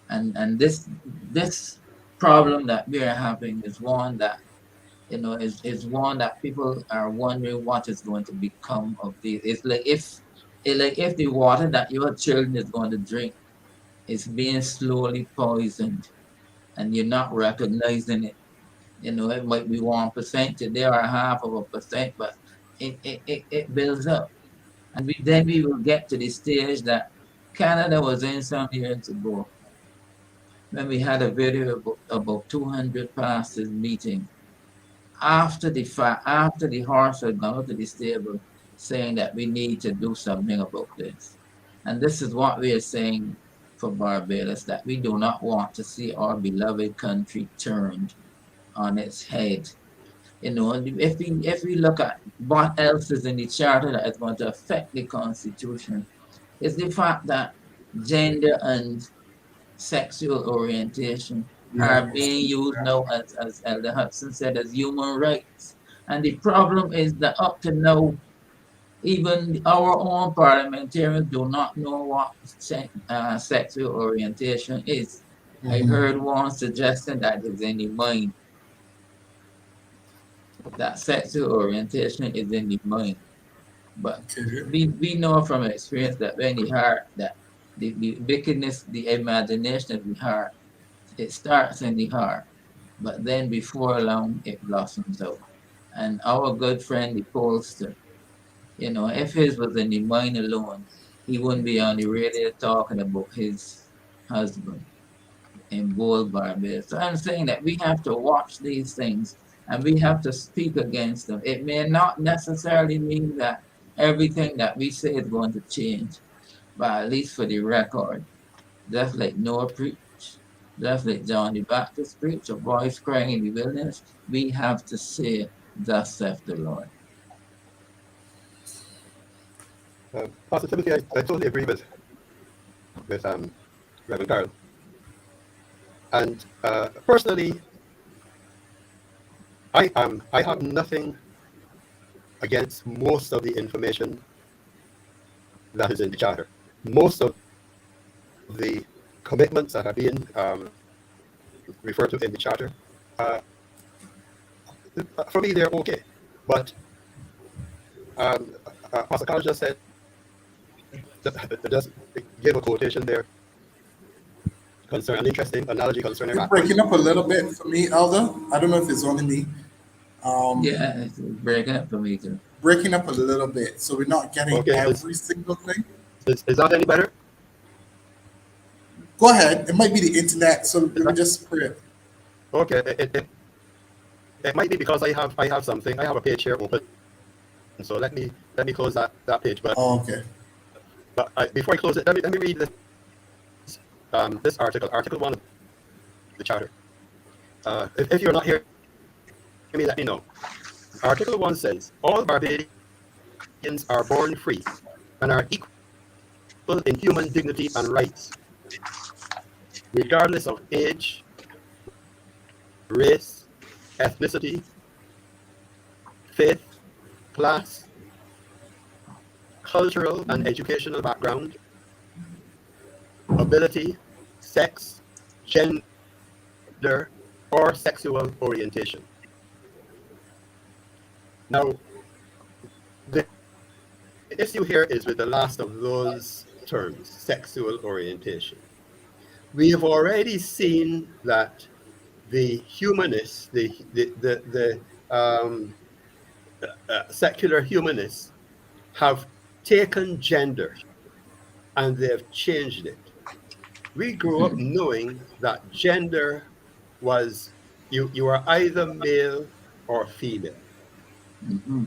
And this problem that we are having is one that is one that people are wondering what is going to become of this. It's like if the water that your children is going to drink is being slowly poisoned and you're not recognizing it. It might be 1% today or half of a percent, but it builds up. And then we will get to the stage that Canada was in some years ago when we had a video about 200 pastors meeting after the fact, after the horse had gone out to the stable, saying that we need to do something about this. And this is what we are saying for Barbados, that we do not want to see our beloved country turned on its head. If we look at what else is in the charter that is going to affect the constitution, is the fact that gender and sexual orientation are being used now, as Elder Hudson said, as human rights. And the problem is that up to now, even our own parliamentarians do not know what sexual orientation is. I heard one suggesting that is in the mind, that sexual orientation is in the mind. But we know from experience that when the heart, that the wickedness, the imagination of the heart, it starts in the heart, but then before long it blossoms out. And our good friend, the pollster, if his was in the mind alone, he wouldn't be on the radio talking about his husband in bold Barbados. So I'm saying that we have to watch these things and we have to speak against them. It may not necessarily mean that everything that we say is going to change, but at least for the record, just like Noah preached, just like John the Baptist preached, a voice crying in the wilderness, we have to say, thus saith the Lord. Pastor Timothy, I totally agree with Reverend Carl. And personally, I have nothing against most of the information that is in the charter. Most of the commitments that are being referred to in the charter, for me, they're okay. But Pastor Carl just said, just gave a quotation there concerning an interesting analogy concerning You're breaking up a little bit for me, Elder. I don't know if it's only me. Yeah, it's breaking up for me too. Breaking up a little bit, so we're not getting Okay, every single thing. Is that any better? Go ahead. It might be the internet, so let me just pray it. Okay, it might be because I have something. I have a page here open, so let me close that page. But okay. But before I close it, let me read this article 1 of the charter. If you're not here, let me know. Article 1 says, all Barbadians are born free and are equal in human dignity and rights, regardless of age, race, ethnicity, faith, class, cultural and educational background, ability, sex, gender, or sexual orientation. Now, the issue here is with the last of those terms, sexual orientation. We have already seen that the humanists, the secular humanists, have taken gender and they have changed it. We grew up knowing that gender was you are either male or female. Mm-hmm.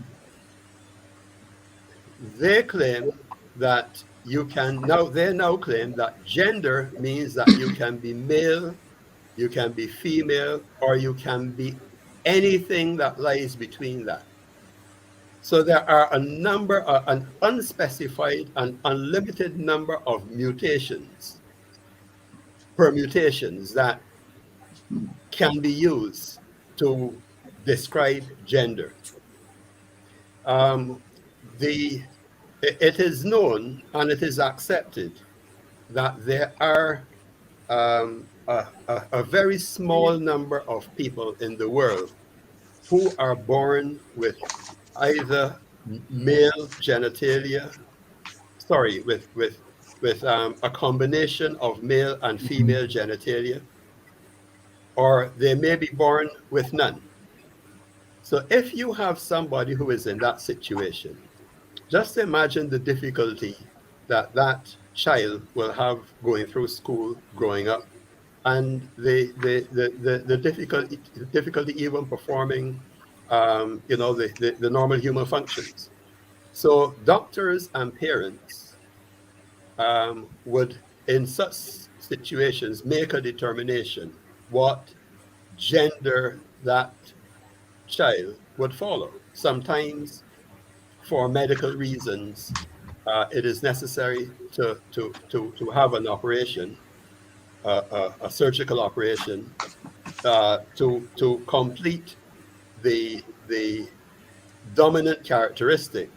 They claim that they now claim that gender means that you can be male, you can be female, or you can be anything that lies between that. So there are an unspecified and unlimited number of mutations permutations that can be used to describe gender. Um, it is known and it is accepted that there are a very small number of people in the world who are born with either male genitalia, sorry, with a combination of male and female genitalia, or they may be born with none. So if you have somebody who is in that situation, just imagine the difficulty that that child will have going through school, growing up, and the difficulty even performing, the normal human functions. So doctors and parents would, in such situations, make a determination what gender that child would follow. Sometimes, for medical reasons, it is necessary to have an operation, a surgical operation, to complete the dominant characteristic,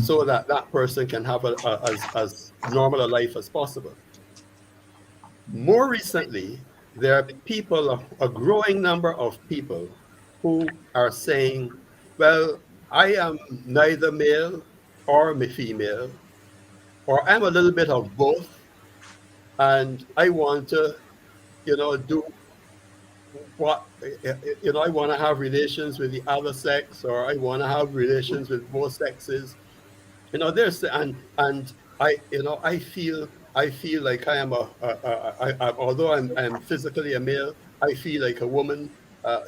so that that person can have as normal a life as possible. More recently, there are people, a growing number of people, who are saying, well, I am neither male or female, or I'm a little bit of both, and I want to, do what, I want to have relations with the other sex, or I want to have relations with both sexes. There's and I feel like I am although I'm physically a male, I feel like a woman.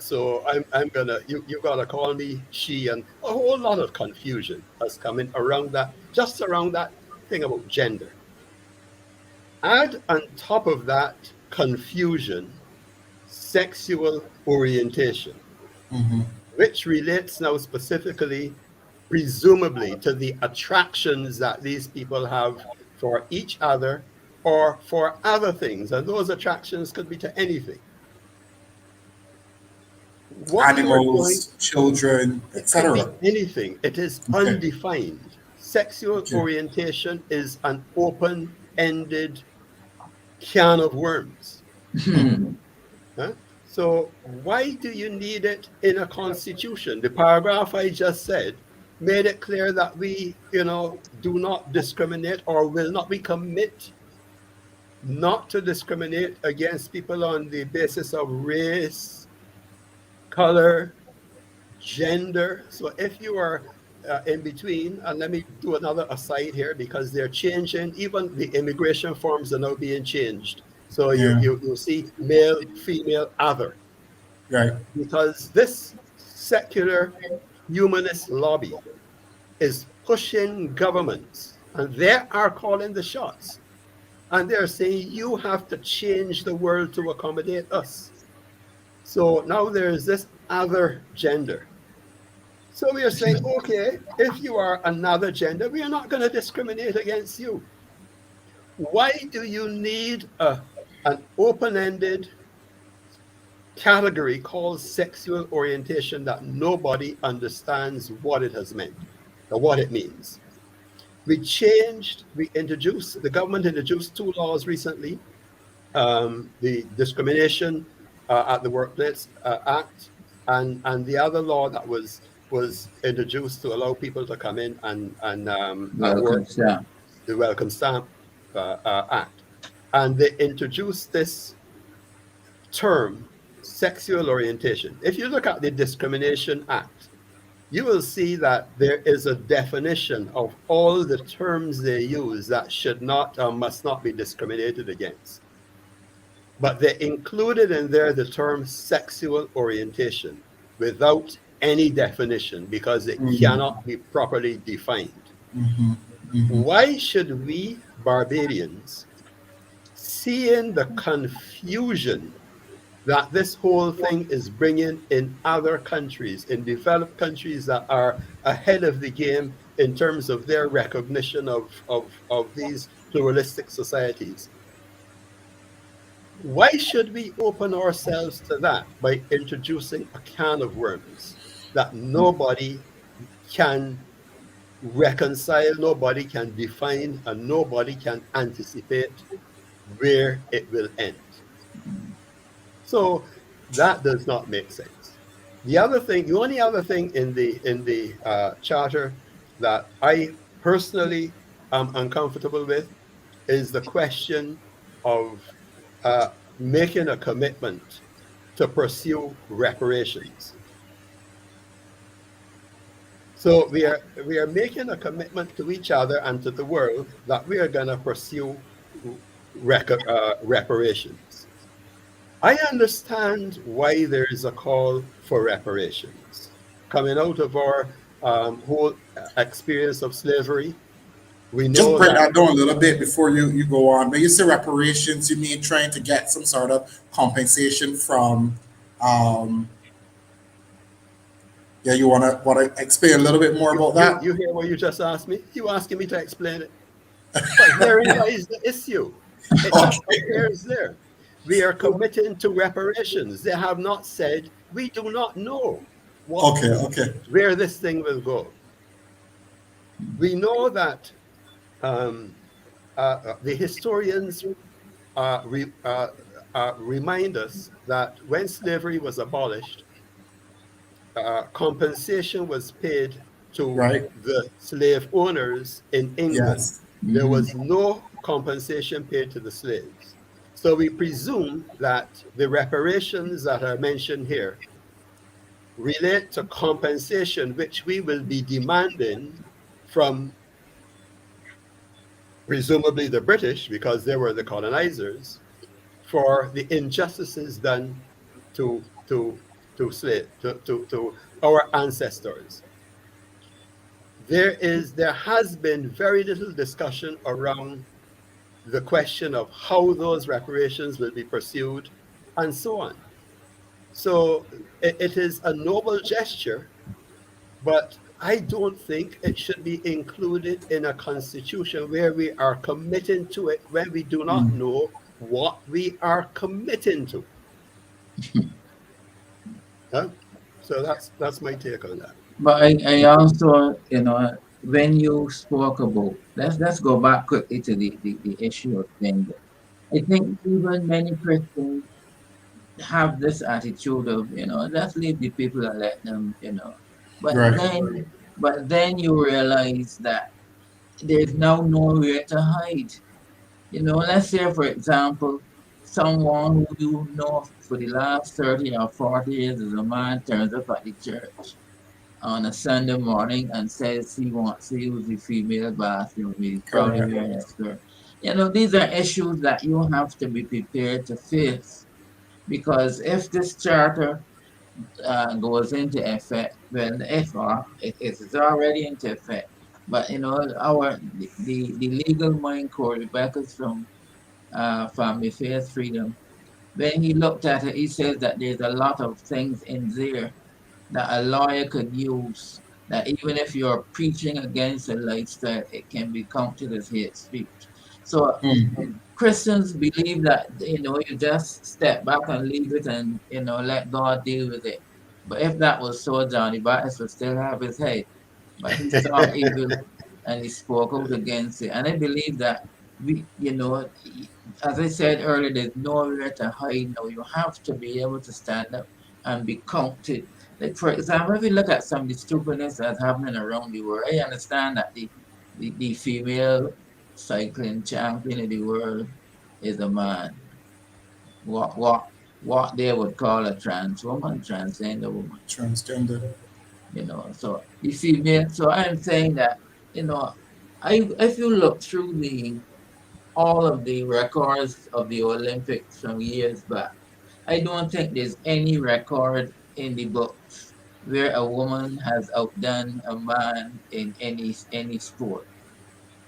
So I'm gonna, you gotta call me she, and a whole lot of confusion has come in around that, just around that thing about gender. Add on top of that confusion sexual orientation, which relates now specifically, presumably, to the attractions that these people have for each other or for other things. And those attractions could be to anything. What you are doing, Animals, children, it could be etc. anything. It is Okay. undefined. Sexual Okay. orientation is an open-ended can of worms. Huh? So why do you need it in a constitution? The paragraph I just said made it clear that we, do not discriminate, or will not, we commit not to discriminate against people on the basis of race, color, gender. So if you are in between, and let me do another aside here, because they're changing, even the immigration forms are now being changed. So Yeah. you see male, female, other, Right. because this secular humanist lobby is pushing governments, and they are calling the shots, and they're saying you have to change the world to accommodate us. So now there's this other gender. So we are saying, okay, if you are another gender, we are not going to discriminate against you. Why do you need an open-ended category called sexual orientation that nobody understands what it has meant or what it means? The government introduced 2 laws recently, the Discrimination at the Workplace Act, and the other law that was introduced to allow people to come in and work, Welcome, Sam. the Welcome Stamp Act. And they introduced this term, sexual orientation. If you look at the Discrimination Act, you will see that there is a definition of all the terms they use that should not or must not be discriminated against. But they included in there the term sexual orientation without any definition, because it cannot be properly defined. Why should we, Barbadians, seeing the confusion that this whole thing is bringing in other countries, in developed countries that are ahead of the game in terms of their recognition of these pluralistic societies, Why should we open ourselves to that by introducing a can of worms that nobody can reconcile, nobody can define, and nobody can anticipate where it will end? So that does not make sense. The only other thing in the charter that I personally am uncomfortable with is the question of uh, making a commitment to pursue reparations. So we are making a commitment to each other and to the world that we are going to pursue reparations. I understand why there is a call for reparations coming out of our whole experience of slavery. We Just know break that that down a little bit before you go on. When you say reparations, you mean trying to get some sort of compensation from, um, yeah, you wanna explain a little bit more about that? you hear what you just asked me. You asking me to explain it, but herein lies the issue. It just Okay, appears there. We are committing to reparations. They have not said we do not know what okay. where this thing will go. We know that um, the historians remind us that when slavery was abolished, compensation was paid to Right. the slave owners in England. Yes. There was no compensation paid to the slaves. So we presume that the reparations that are mentioned here relate to compensation which we will be demanding from presumably the British, because they were the colonizers, for the injustices done to our ancestors. There has been very little discussion around the question of how those reparations will be pursued and so on. So it is a noble gesture, but I don't think it should be included in a constitution where we are committing to it when we do not know what we are committing to. Huh? So that's my take on that. But I also, when you spoke about, let's go back quickly to the issue of gender. I think even many Christians have this attitude of, let's leave the people and let them, But Right. then you realize that there's now nowhere to hide. Let's say, for example, someone who you know for the last 30 or 40 years as a man turns up at the church on a Sunday morning and says he wants to use the female bathroom. He's probably Correct. wearing a skirt. These are issues that you have to be prepared to face because if this charter goes into effect, well, if it is already into effect. But the legal mind code, Rebecca's from Family Faith Freedom, when he looked at it, he says that there's a lot of things in there that a lawyer could use. That even if you're preaching against a lifestyle, it can be counted as hate speech. So Christians believe that you just step back and leave it and let God deal with it. But if that was so, Johnny Baptist would still have his head. But he saw evil and he spoke out against it. And I believe that as I said earlier, there's nowhere to hide now. You have to be able to stand up and be counted. Like for example, if you look at some of the stupidness that's happening around the world, I understand that the female cycling champion of the world is a man. What they would call a trans woman, transgender woman. Transgender. So the female. So I'm saying that you know, if you look through the all of the records of the Olympics from years back, I don't think there's any record in the books where a woman has outdone a man in any sport.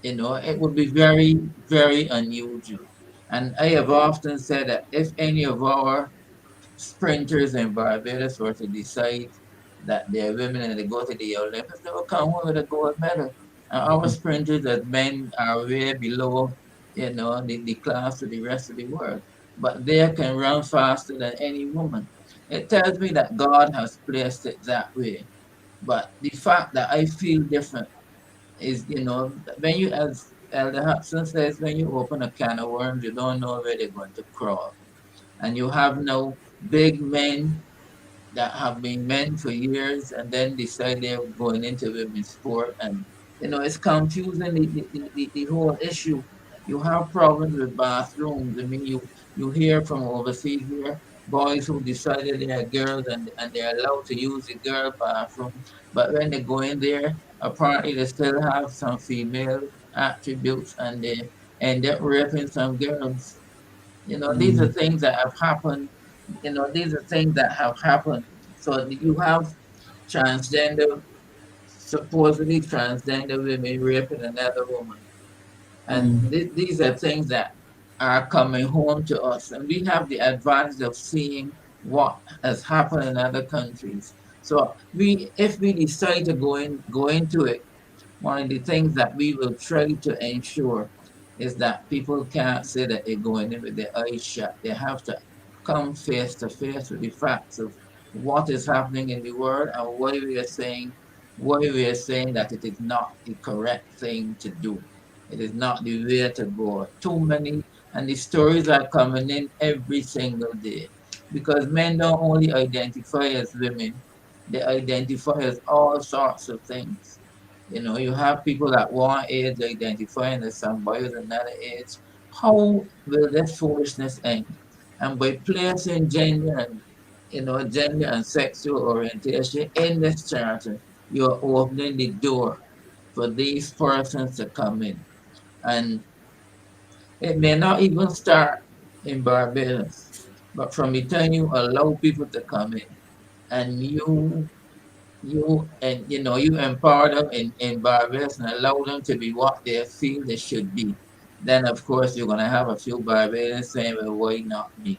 It would be very, very unusual. And I have often said that if any of our sprinters in Barbados were to decide that they're women and they go to the Olympics, they will come home with a gold medal. And our sprinters as men are way below, the class of the rest of the world. but they can run faster than any woman. It tells me that God has placed it that way. But the fact that I feel different is, when you, as Elder Hudson says, when you open a can of worms, you don't know where they're going to crawl. And you have no big men that have been men for years and then decide they're going into women's sport. And, it's confusing the whole issue. You have problems with bathrooms. I mean, you hear from overseas here, boys who decided they are girls and they're allowed to use the girl bathroom. But when they go in there, apparently they still have some female attributes and they end up raping some girls. These are things that have happened. These are things that have happened. So you have transgender, supposedly transgender women raping another woman. And these are things that are coming home to us. And we have the advantage of seeing what has happened in other countries. So if we decide to go into it, one of the things that we will try to ensure is that people can't say that they're going in with their eyes shut. They have to come face to face with the facts of what is happening in the world and why we are saying that it is not the correct thing to do. It is not the way to go. Too many, and the stories are coming in every single day because men don't only identify as women, they identify as all sorts of things. You have people that one age identifying as somebody with another age. How will this foolishness end? And by placing gender and sexual orientation in this charter, you're opening the door for these persons to come in. And it may not even start in Barbados, but from the time you allow people to come in and you empower them in Barbados and allow them to be what they feel they should be, then of course you're gonna have a few Barbadians saying, well, why not me?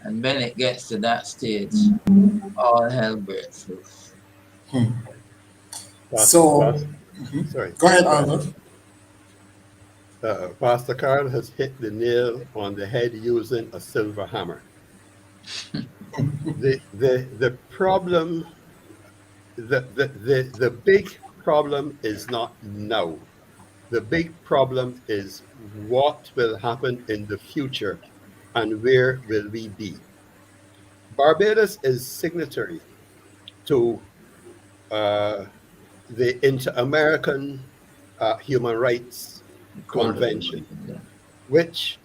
And when it gets to that stage, all hell breaks loose. So, Sorry. go ahead, Go ahead. Arnold. Pastor Carl has hit the nail on the head using a silver hammer. The problem, the big problem is not now. The big problem is what will happen in the future and where will we be. Barbados is signatory to the Inter-American Human Rights Convention, which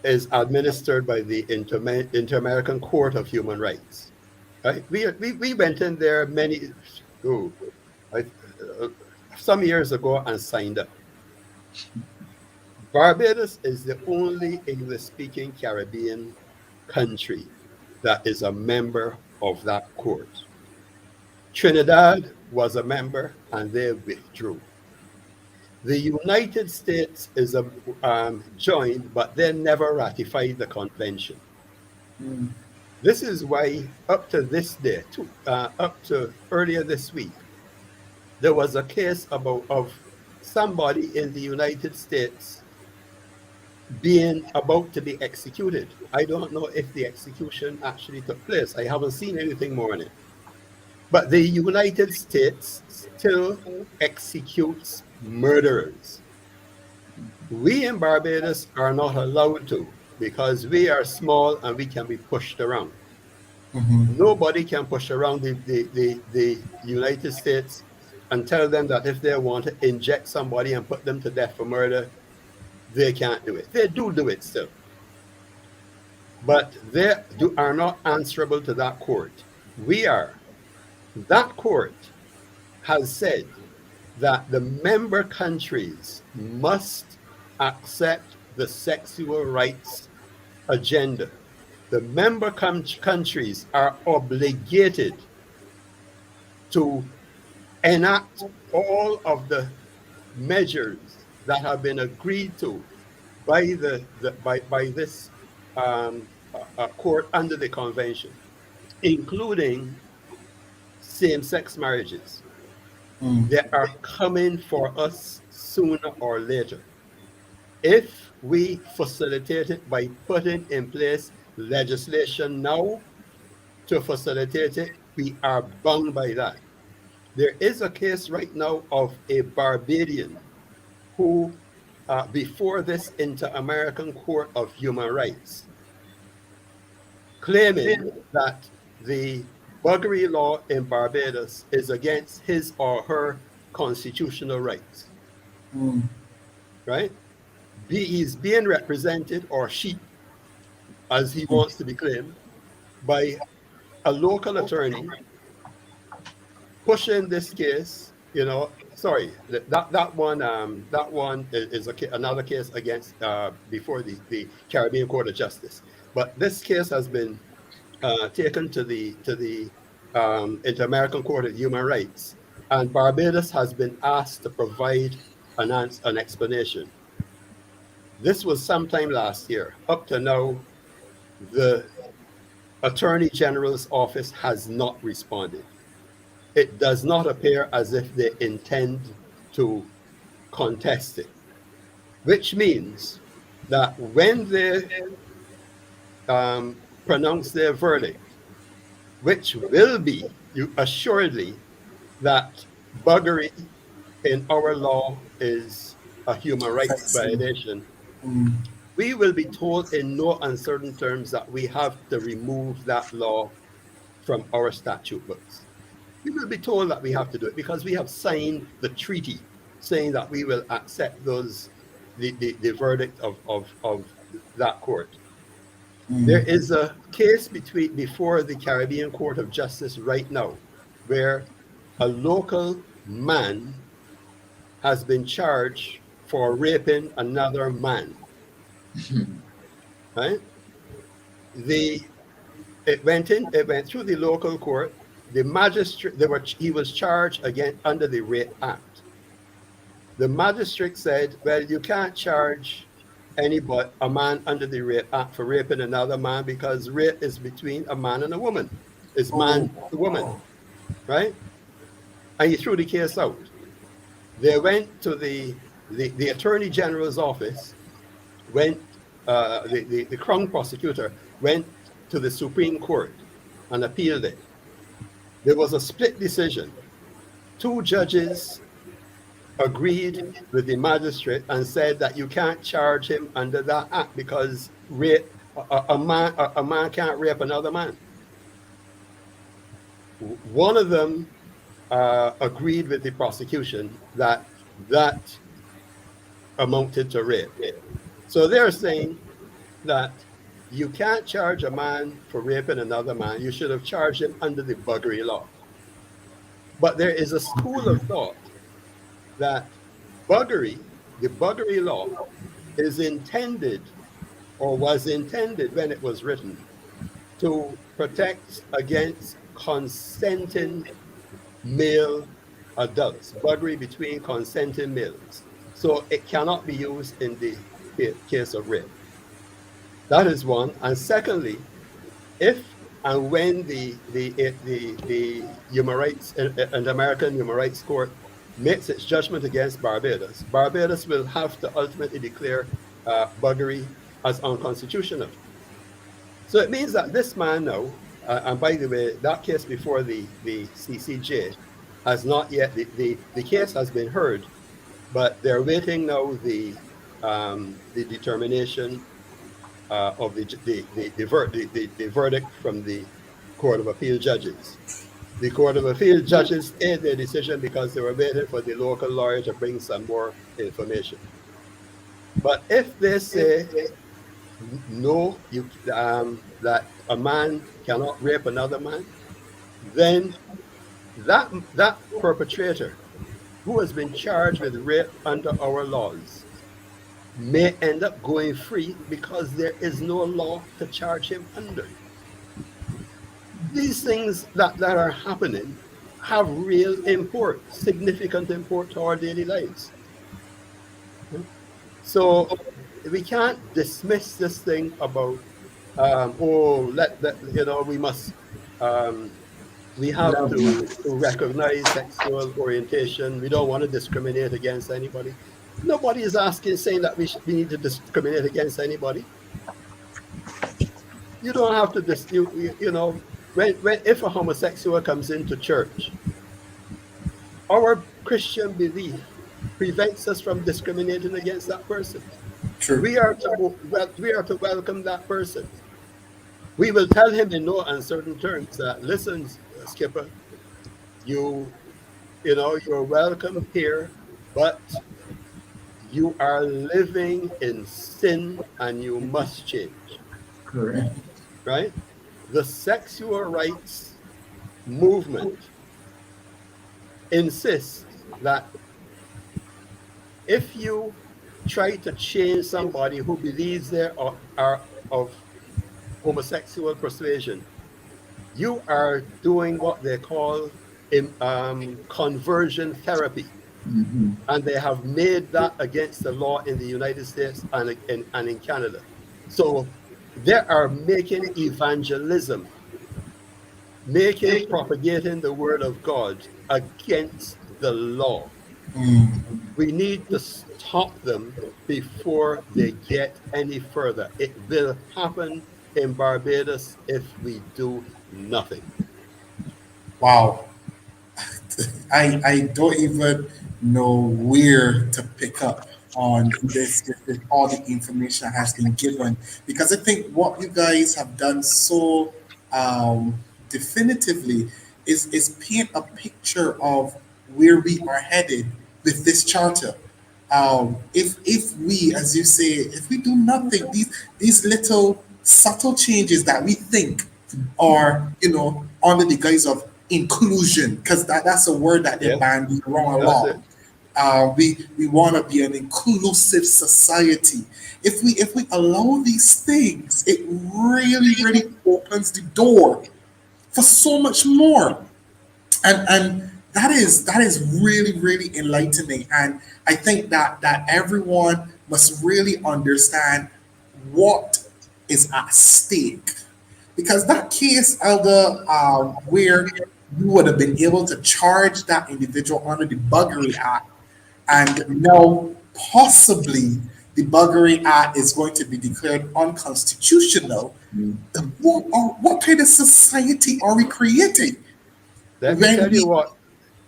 is administered by the Inter-American Court of Human Rights. Right? We went in there some years ago and signed up. Barbados is the only English-speaking Caribbean country that is a member of that court. Trinidad was a member and they withdrew. The United States is joined, but they never ratified the convention. This is why up to this day, up to earlier this week, there was a case of somebody in the United States being about to be executed. I don't know if the execution actually took place. I haven't seen anything more on it. But the United States still executes murderers. We in Barbados are not allowed to because we are small and we can be pushed around. Nobody can push around the United States and tell them that if they want to inject somebody and put them to death for murder, they can't do it. They do it still. But they are not answerable to that court. We are. That court has said that the member countries must accept the sexual rights agenda. The member countries are obligated to enact all of the measures that have been agreed to by this court under the convention, including same-sex marriages. They are coming for us sooner or later. If we facilitate it by putting in place legislation now to facilitate it. We are bound by that. There is a case right now of a Barbadian who, before this Inter-American Court of Human Rights, claiming that the buggery law in Barbados is against his or her constitutional rights, right? He's being represented, or she, as he wants to be claimed, by a local attorney pushing this case. Sorry, that one is another case against before the Caribbean Court of Justice. But this case has been taken to the Inter-American Court of Human Rights, and Barbados has been asked to provide an explanation. This was sometime last year. Up to now, the Attorney General's office has not responded. It does not appear as if they intend to contest it, which means that when they pronounce their verdict, which will be assuredly that buggery in our law is a human rights violation, we will be told in no uncertain terms that we have to remove that law from our statute books. We will be told that we have to do it because we have signed the treaty saying that we will accept the verdict of that court. There is a case before the Caribbean Court of Justice right now where a local man has been charged for raping another man. Right? It went through the local court. The magistrate, he was charged again under the Rape Act. The magistrate said, well, you can't charge a man under the Rape Act for raping another man because rape is between a man and a woman. It's man to woman, right? And he threw the case out. They went to the Attorney General's office, the Crown Prosecutor went to the Supreme Court and appealed it. There was a split decision. 2 judges agreed with the magistrate and said that you can't charge him under that act because a man can't rape another man. One of them agreed with the prosecution that amounted to rape. So they're saying that you can't charge a man for raping another man. You should have charged him under the buggery law. But there is a school of thought that the buggery law is intended, or was intended when it was written, to protect against consenting male adults, buggery between consenting males. So it cannot be used in the case of rape. That is one. And secondly, if and when the human rights and American Human Rights Court makes its judgment against Barbados, Barbados will have to ultimately declare buggery as unconstitutional. So it means that this man now, and by the way, that case before the CCJ has not yet, the case has been heard, but they're waiting now the determination of the verdict from the Court of Appeal judges. The Court of Appeal judges made their decision because they were waiting for the local lawyer to bring some more information. But if they say no, that a man cannot rape another man, then that perpetrator who has been charged with rape under our laws may end up going free because there is no law to charge him under. These things that are happening have real import, significant import to our daily lives. So we can't dismiss this thing about, we have to recognize sexual orientation. We don't want to discriminate against anybody. Nobody is asking, saying that we need to discriminate against anybody. You don't have to you know, when if a homosexual comes into church, our Christian belief prevents us from discriminating against that person. True. We are to welcome that person. We will tell him in no uncertain terms that, listen, Skipper, you you know, you're welcome here, but you are living in sin and you must change, Correct. right? The sexual rights movement insists that if you try to change somebody who believes they are of homosexual persuasion, you are doing what they call conversion therapy. Mm-hmm. And they have made that against the law in the United States and in Canada. So they are making evangelism, making propagating the word of God against the law. We need to stop them before they get any further. It will happen in Barbados if we do nothing. Wow. I don't even know where to pick up on this if all the information has been given, because I think what you guys have done so definitively is paint a picture of where we are headed with this charter. If we, as you say, if we do nothing, these little subtle changes that we think are, under the guise of inclusion, because that's a word that they Yeah, banned wrong that's it. along. We want to be an inclusive society. If we allow these things, it really opens the door for so much more, and that is really enlightening. And I think that everyone must really understand what is at stake, because that case, Elder, where you would have been able to charge that individual under the Buggery Act, and now possibly the Buggery Act is going to be declared unconstitutional. What kind of society are we creating Let me when tell you we? what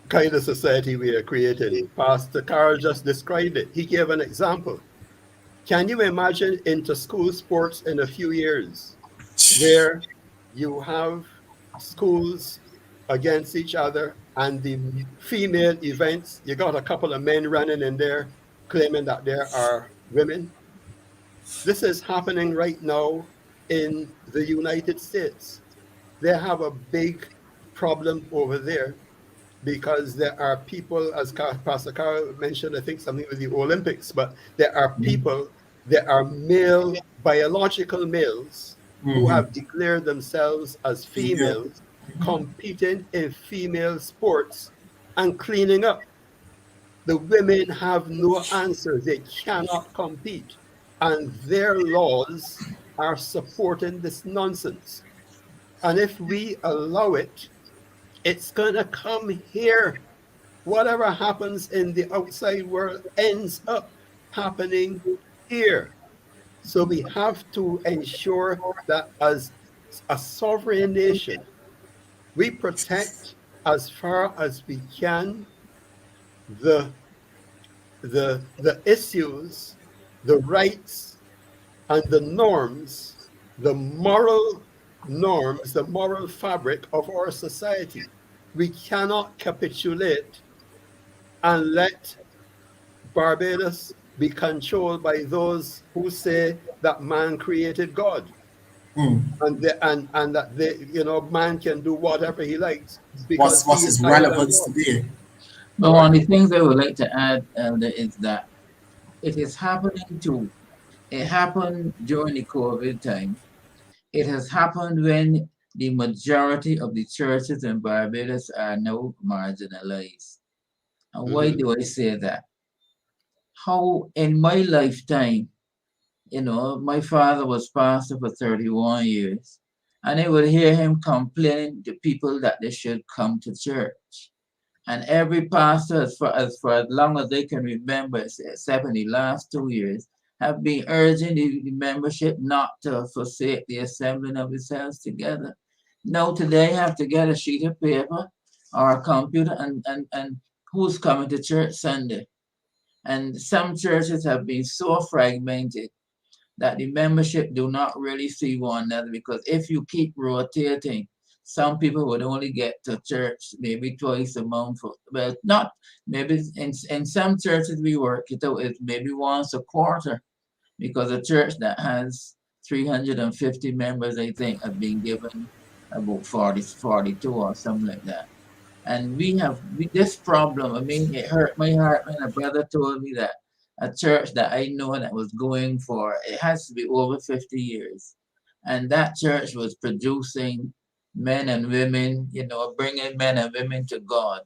kind of society we are creating. Pastor Carl just described it. He gave an example. Can you imagine inter-school sports in a few years where you have schools against each other and the female events, you got a couple of men running in there claiming that there are women? This is happening right now in the United States. They have a big problem over there because there are people, as Pastor Carl mentioned, I think something with the Olympics, but there are people, there are male, biological males who Mhm. have declared themselves as Yeah. females, competing in female sports and cleaning up. The women have no answer. They cannot compete. And their laws are supporting this nonsense. And if we allow it, it's going to come here. Whatever happens in the outside world ends up happening here. So we have to ensure that as a sovereign nation, we protect as far as we can the the issues, the rights, and the norms, the moral norms, the moral fabric of our society. We cannot capitulate and let Barbados be controlled by those who say that man created God, and that man can do whatever he likes because What's he is his higher than relevance God. today? But All one right. of the things I would like to add, Elder, is that it is happening to it happened during the COVID time. It has happened when the majority of the churches in Barbados are now marginalized. And why Mm-hmm. do I say that? How in my lifetime, my father was pastor for 31 years, and I would hear him complaining to people that they should come to church. And every pastor, for as long as they can remember, except in the last 2 years, have been urging the membership not to forsake the assembling of themselves together. No, today you have to get a sheet of paper or a computer and who's coming to church Sunday. And some churches have been so fragmented that the membership do not really see one another, because if you keep rotating, some people would only get to church maybe twice a month. Well, not maybe in some churches we work it out, it's maybe once a quarter, because a church that has 350 members, I think, have been given about 42 or something like that. And this problem. I mean, it hurt my heart when a brother told me that a church that I know that was going for, it has to be over 50 years. And that church was producing men and women, bringing men and women to God.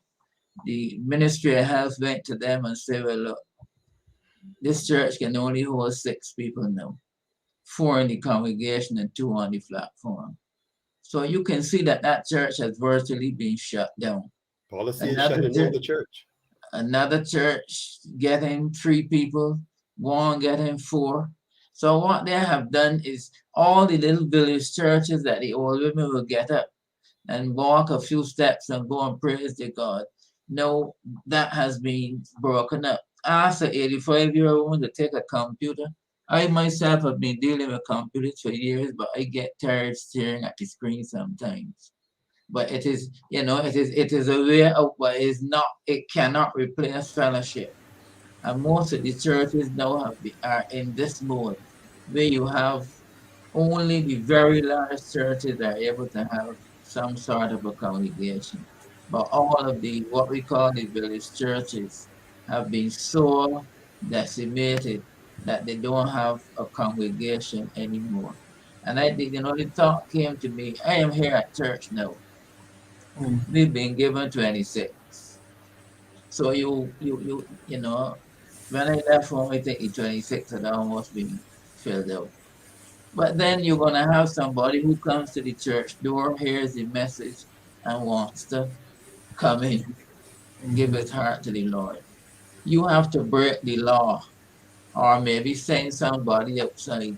The Ministry of Health went to them and said, well, look, this church can only hold 6 people now, 4 in the congregation and 2 on the platform. So you can see that that church has virtually been shut down. Policy is Another shutting down church, the church. another church getting 3 people, one getting 4. So what they have done is all the little village churches that the old women will get up and walk a few steps and go and praise the God. No, that has been broken up. Ask an 85-year-old woman to take a computer. I myself have been dealing with computers for years, but I get tired staring at the screen sometimes. But it is a way out, but it cannot replace fellowship. And most of the churches now are in this mode where you have only the very large churches are able to have some sort of a congregation. But all of the what we call the village churches have been so decimated that they don't have a congregation anymore. And I think, the thought came to me, I am here at church now. We've been given 26. So when I left home, I think in 26 had almost been filled out. But then you're gonna have somebody who comes to the church door, hears the message, and wants to come in, give his heart to the Lord. You have to break the law, or maybe send somebody outside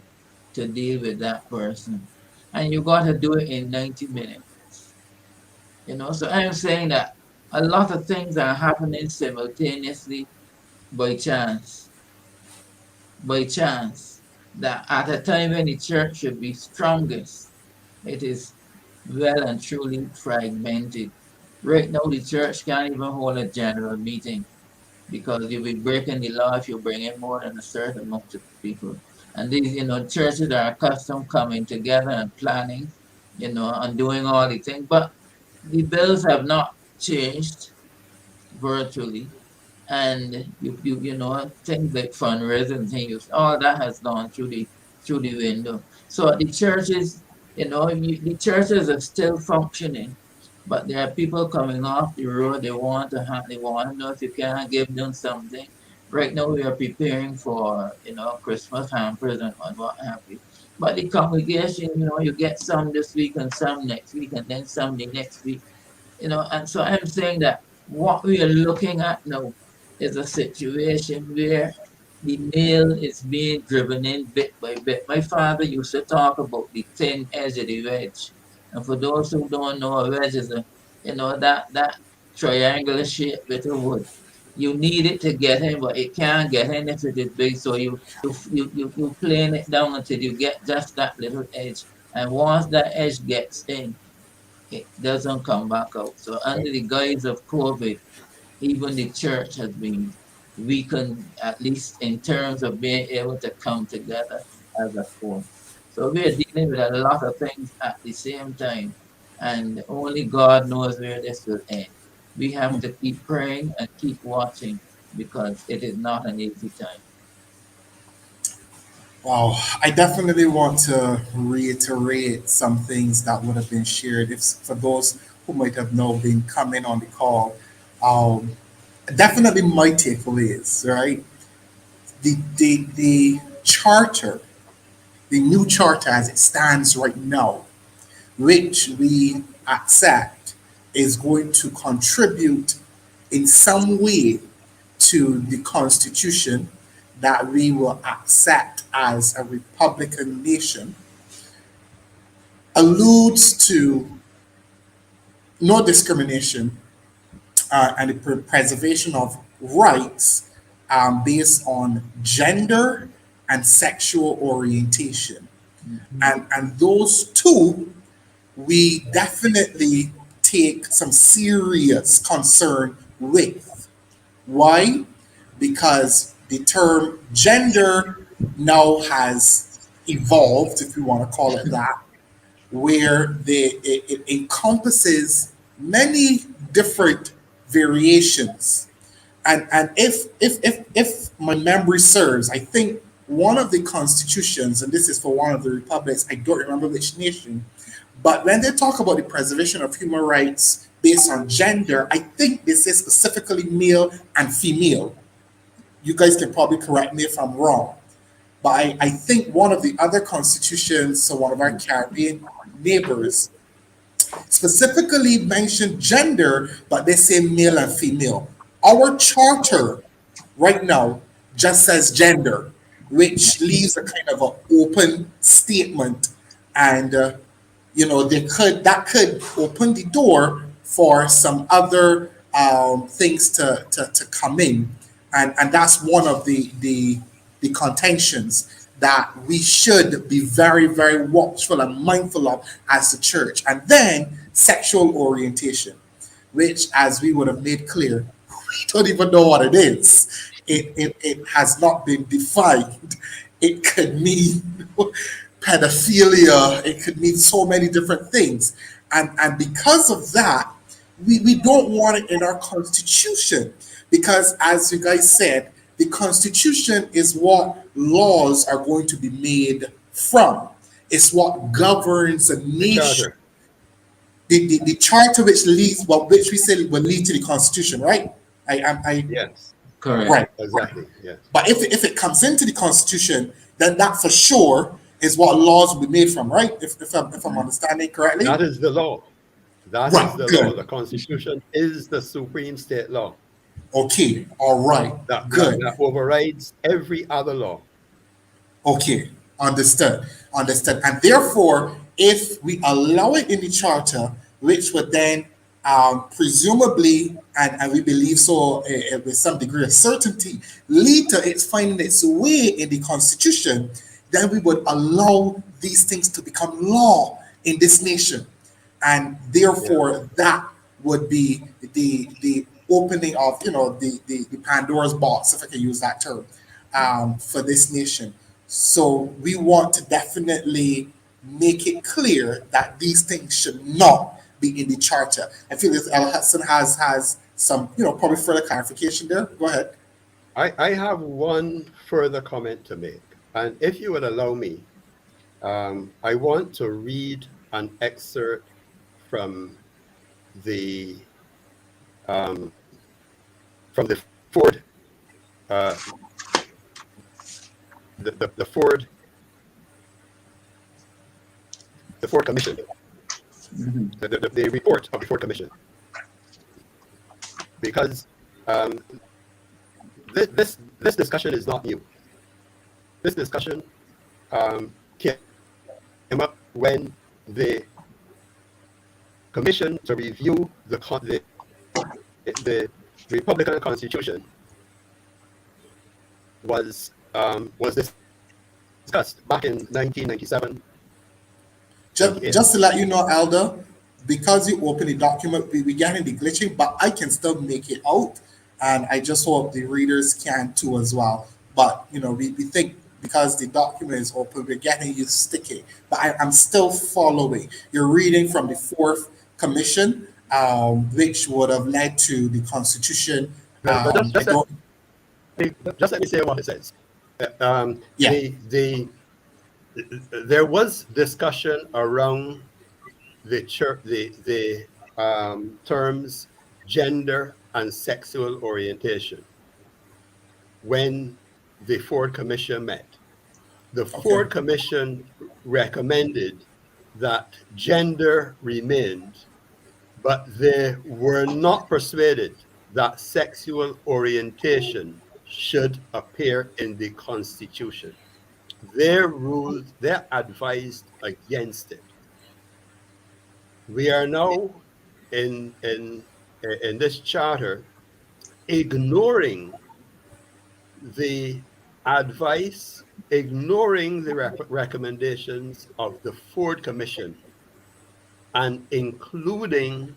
to deal with that person. And you gotta do it in 90 minutes. So I'm saying that a lot of things are happening simultaneously by chance, that at a time when the church should be strongest, it is well and truly fragmented. Right now, the church can't even hold a general meeting because you'll be breaking the law if you bring in more than a certain amount of people. And these, churches are accustomed coming together and planning, and doing all the things. But the bills have not changed virtually. And things like fundraising things, all that has gone through the window. So the churches, the churches are still functioning, but there are people coming off the road. They want to know if you can give them something. Right now we are preparing for Christmas hampers and what have you. But the congregation, you get some this week and some next week and then some the next week. And so I'm saying that what we are looking at now is a situation where the nail is being driven in bit by bit. My father used to talk about the thin edge of the wedge. And for those who don't know, a wedge is that triangular shape with a wood. You need it to get in, but it can't get in if it is big. So you plane it down until you get just that little edge. And once that edge gets in, it doesn't come back out. So under the guise of COVID, even the church has been weakened, at least in terms of being able to come together as a force. So we are dealing with a lot of things at the same time, and only God knows where this will end. We have to keep praying and keep watching because it is not an easy time. Wow, I definitely want to reiterate some things that would have been shared if for those who might have now been coming on the call. Um, Definitely my takeaways, right? The charter, the new charter as it stands right now, which we accept is going to contribute in some way to the Constitution that we will accept as a Republican nation alludes to no discrimination and the preservation of rights based on gender and sexual orientation. And those two, we definitely take some serious concern with. Why? Because the term gender now has evolved, if you want to call it that, where it encompasses many different variations. And if my memory serves, I think one of the constitutions, and this is for one of the republics, I don't remember which nation, but when they talk about the preservation of human rights based on gender, I think this is specifically male and female. You guys can probably correct me if I'm wrong. But I think one of the other constitutions, so one of our Caribbean neighbors, specifically mentioned gender, but they say male and female. Our charter right now just says gender, which leaves a kind of an open statement, and that could open the door for some other things to come in, and that's one of the contentions that we should be very, very watchful and mindful of as the church. And then sexual orientation, which, as we would have made clear, we don't even know what it is. It has not been defined. It could mean pedophilia, it could mean so many different things. And because of that, we don't want it in our constitution. Because, as you guys said, the Constitution is what laws are going to be made from. It's what governs a nation. Charter. The charter which leads, well, which we say will lead to the Constitution, right? Yes, Correct. Right. exactly. Yes. But if it comes into the Constitution, then that for sure is what laws will be made from, right? If I'm understanding correctly. That is the law. That Right, is the good. law. The Constitution is the supreme state law Okay, all right, good. that overrides every other law. Okay, understood. And therefore, if we allow it in the charter, which would then presumably, and we believe so with some degree of certainty, lead to its finding its way in the Constitution, then we would allow these things to become law in this nation. And therefore, that would be the opening of, the Pandora's box, if I can use that term, for this nation. So we want to definitely make it clear that these things should not be in the charter. I feel that Hudson has some, probably further clarification there. Go ahead. I have one further comment to make. And if you would allow me, I want to read an excerpt from the Ford, the Ford Commission, the report of the Ford Commission, because this discussion is not new. This discussion came up when the commission to review the Republican Constitution was discussed back in 1997. Just to let you know, Elder, because you open the document, we getting the glitching, but I can still make it out, and I just hope the readers can too as well. But we think because the document is open, we're getting you sticky. But I'm still following. You're reading from the fourth commission, which would have led to the Constitution. Just let me say what it says. Yeah. There was discussion around the terms gender and sexual orientation when the Ford Commission met. The Ford Commission recommended that gender remained, but they were not persuaded that sexual orientation should appear in the Constitution. Their rules, they advised against it. We are now in this charter ignoring the advice, ignoring the recommendations of the Ford Commission, and including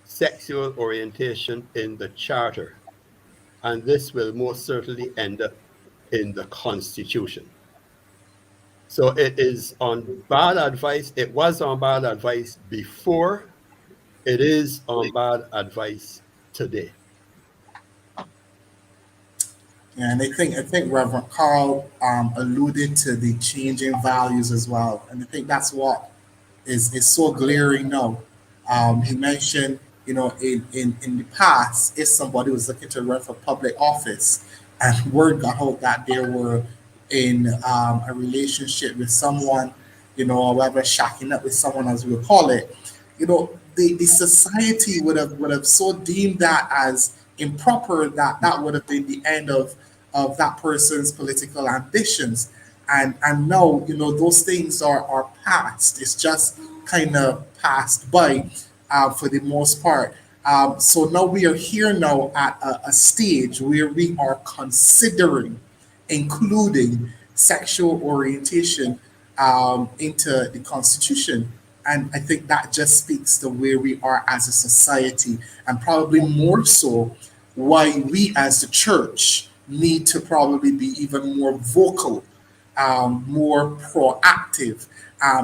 sexual orientation in the charter. And this will most certainly end up in the Constitution. So it is on bad advice. It was on bad advice before. It is on bad advice today. Yeah, and I think Reverend Carl alluded to the changing values as well, and I think that's what is so glaring now. He mentioned, in the past, if somebody was looking to run for public office and word got out that they were in a relationship with someone, or whatever, shacking up with someone, as we would call it, the society would have so deemed that as improper that that would have been the end of that person's political ambitions. And now, those things are past. It's just kind of passed by for the most part. So now we are here now at a stage where we are considering including sexual orientation into the Constitution. And I think that just speaks to where we are as a society, and probably more so why we as the church need to probably be even more vocal, more proactive,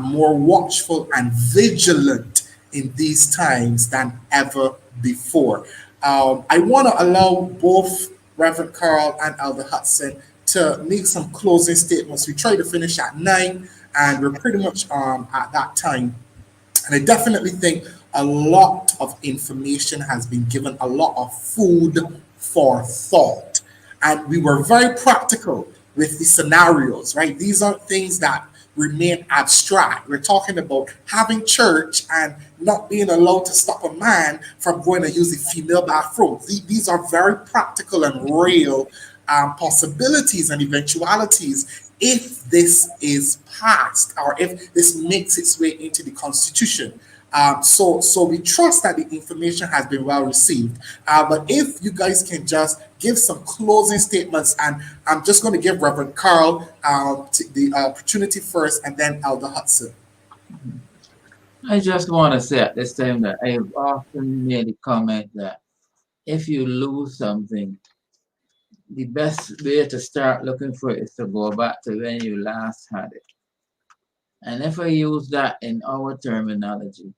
more watchful and vigilant in these times than ever before. I want to allow both Reverend Carl and Elder Hudson to make some closing statements. We try to finish at 9, and we're pretty much at that time. And I definitely think a lot of information has been given, a lot of food for thought. And we were very practical with the scenarios, right? These aren't things that remain abstract. We're talking about having church and not being allowed to stop a man from going to use the female bathroom. These are very practical and real possibilities and eventualities if this is passed, or if this makes its way into the Constitution. So we trust that the information has been well received. But if you guys can just give some closing statements, and I'm just going to give Reverend Carl the opportunity first, and then Elder Hudson. I just want to say at this time that I have often made the comment that if you lose something, the best way to start looking for it is to go back to when you last had it. And if I use that in our terminology,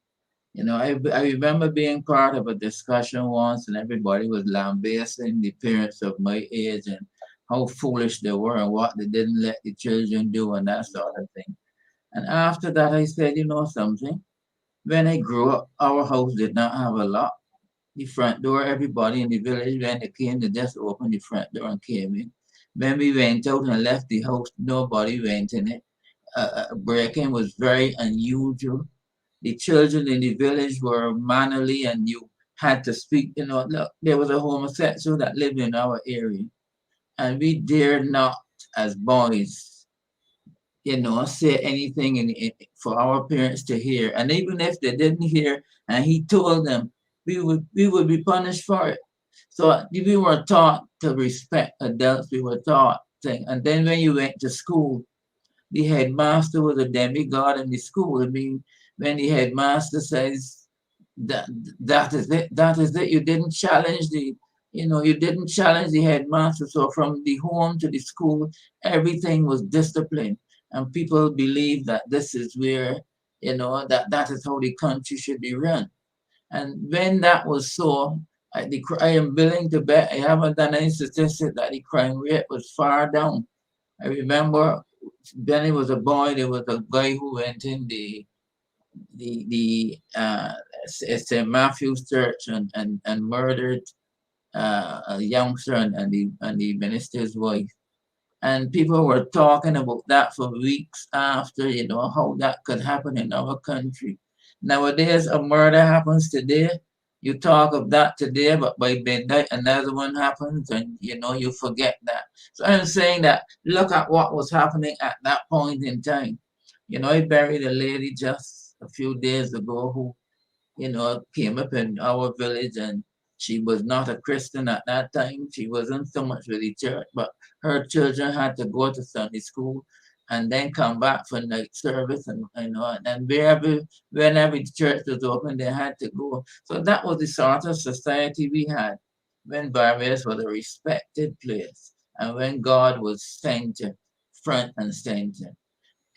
I remember being part of a discussion once, and everybody was lambasting the parents of my age and how foolish they were and what they didn't let the children do and that sort of thing. And after that, I said, you know something? When I grew up, our house did not have a lock. The front door, everybody in the village, when they came, they just opened the front door and came in. When we went out and left the house, nobody went in it. Breaking was very unusual. The children in the village were mannerly, and you had to speak. Look, there was a homosexual that lived in our area, and we dared not, as boys, say anything for our parents to hear. And even if they didn't hear, and he told them, we would be punished for it. So we were taught to respect adults. We were taught things. And then when you went to school, the headmaster was a demigod in the school. I mean, when the headmaster says that is it. You didn't challenge the headmaster. So from the home to the school, everything was discipline, and people believe that this is where that is how the country should be run. And when that was so, I am willing to bet, I haven't done any statistics, that the crime rate was far down. I remember when I was a boy, there was a guy who went in the St. Matthew's church and murdered a youngster and the minister's wife. And people were talking about that for weeks after, how that could happen in our country. Nowadays, a murder happens today, You talk of that today, but by midnight another one happens, and you know you forget that. So I'm saying that look at what was happening at that point in time. You know, I buried a lady just a few days ago who, you know, came up in our village, and she was not a Christian at that time. She wasn't so much with the church, but her children had to go to Sunday school and then come back for night service, and you know, and then whenever the church was open, they had to go. So that was the sort of society we had when Barbados was a respected place and when God was center, front and center.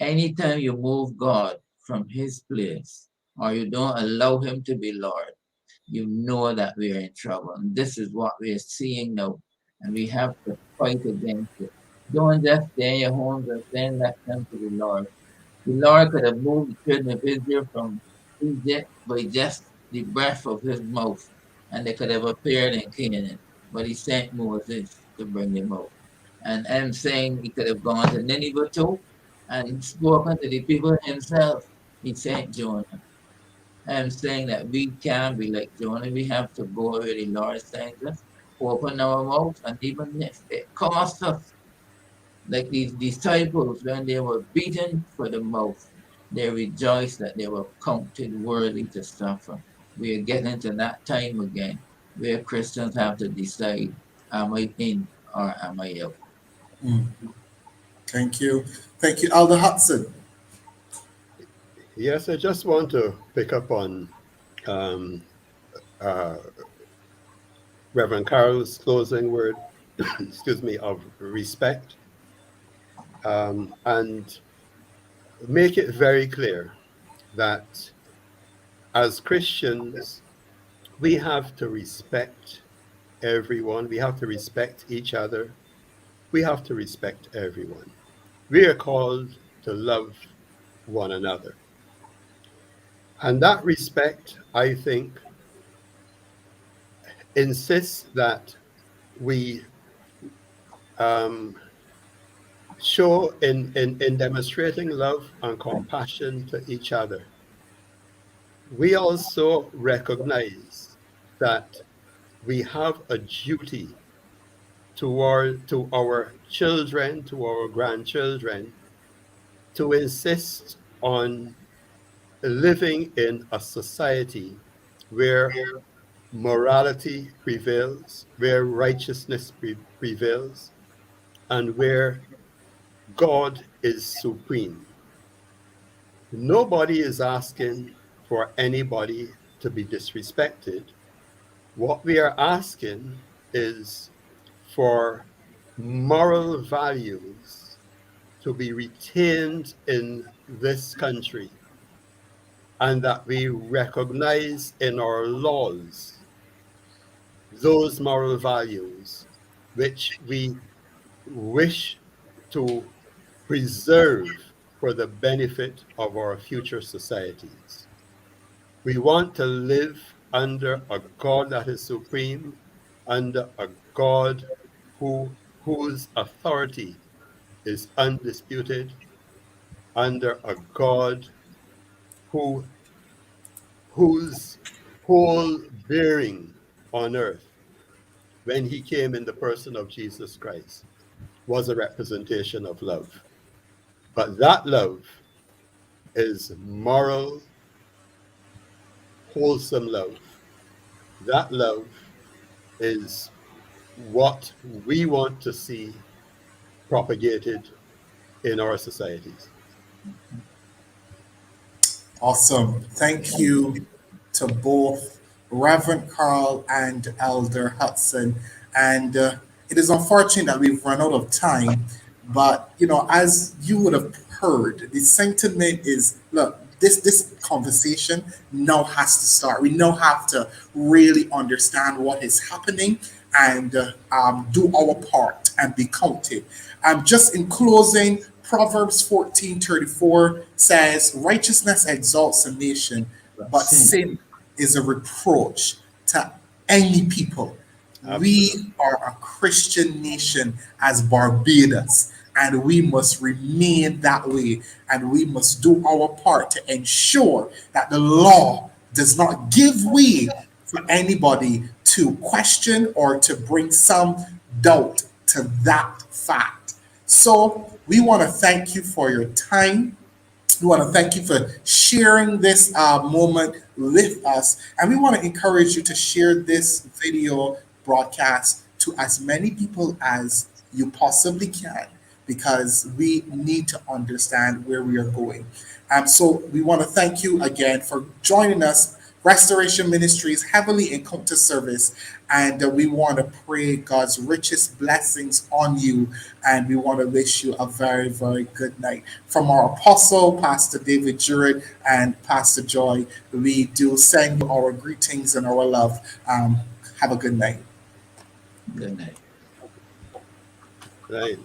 Anytime you move God from his place or you don't allow him to be Lord, you know that we are in trouble. And this is what we are seeing now. And we have to fight against it. Don't just stay in your homes and send that them to the Lord. The Lord could have moved the children of Israel from Egypt by just the breath of his mouth, and they could have appeared in Canaan. But he sent Moses to bring them out. And I'm saying he could have gone to Nineveh too and spoken to the people himself. He sent Jonah. I'm saying that we can be like Jonah. We have to go where the Lord sends us, open our mouth, and even if it costs us, like these disciples, when they were beaten for the mouth, they rejoiced that they were counted worthy to suffer. We are getting to that time again where Christians have to decide, am I in or am I out? Mm. Thank you. Thank you, Elder Hudson. Yes, I just want to pick up on um, uh, Reverend Carol's closing word, excuse me, of respect, and make it very clear that as Christians, we have to respect everyone. We have to respect each other. We have to respect everyone. We are called to love one another. And that respect, I think, insists that we show in demonstrating love and compassion to each other. We also recognize that we have a duty to our children, to our grandchildren, to insist on living in a society where morality prevails, where righteousness prevails, and where God is supreme. Nobody is asking for anybody to be disrespected. What we are asking is for moral values to be retained in this country, and that we recognize in our laws those moral values which we wish to preserve for the benefit of our future societies. We want to live under a God that is supreme, under a God whose authority is undisputed, under a God who whose whole bearing on earth when he came in the person of Jesus Christ was a representation of love. But that love is moral, wholesome love. That love is what we want to see propagated in our societies. Awesome. Thank you to both Reverend Carl and Elder Hudson. And it is unfortunate that we've run out of time. But, you know, as you would have heard, the sentiment is look, this conversation now has to start. We now have to really understand what is happening and do our part and be counted. Just in closing, Proverbs 14:34 says, righteousness exalts a nation, but sin is a reproach to any people. Absolutely. We are a Christian nation as Barbados, and we must remain that way, and we must do our part to ensure that the law does not give way for anybody to question or to bring some doubt to that fact. So we want to thank you for your time. We want to thank you for sharing this moment with us. And we want to encourage you to share this video broadcast to as many people as you possibly can because we need to understand where we are going. So we want to thank you again for joining us. Restoration Ministries heavily in to service, and we want to pray God's richest blessings on you, and we want to wish you a very, very good night. From our apostle, Pastor David Durant and Pastor Joy, we do send you our greetings and our love. Have a good night. Good night. Right.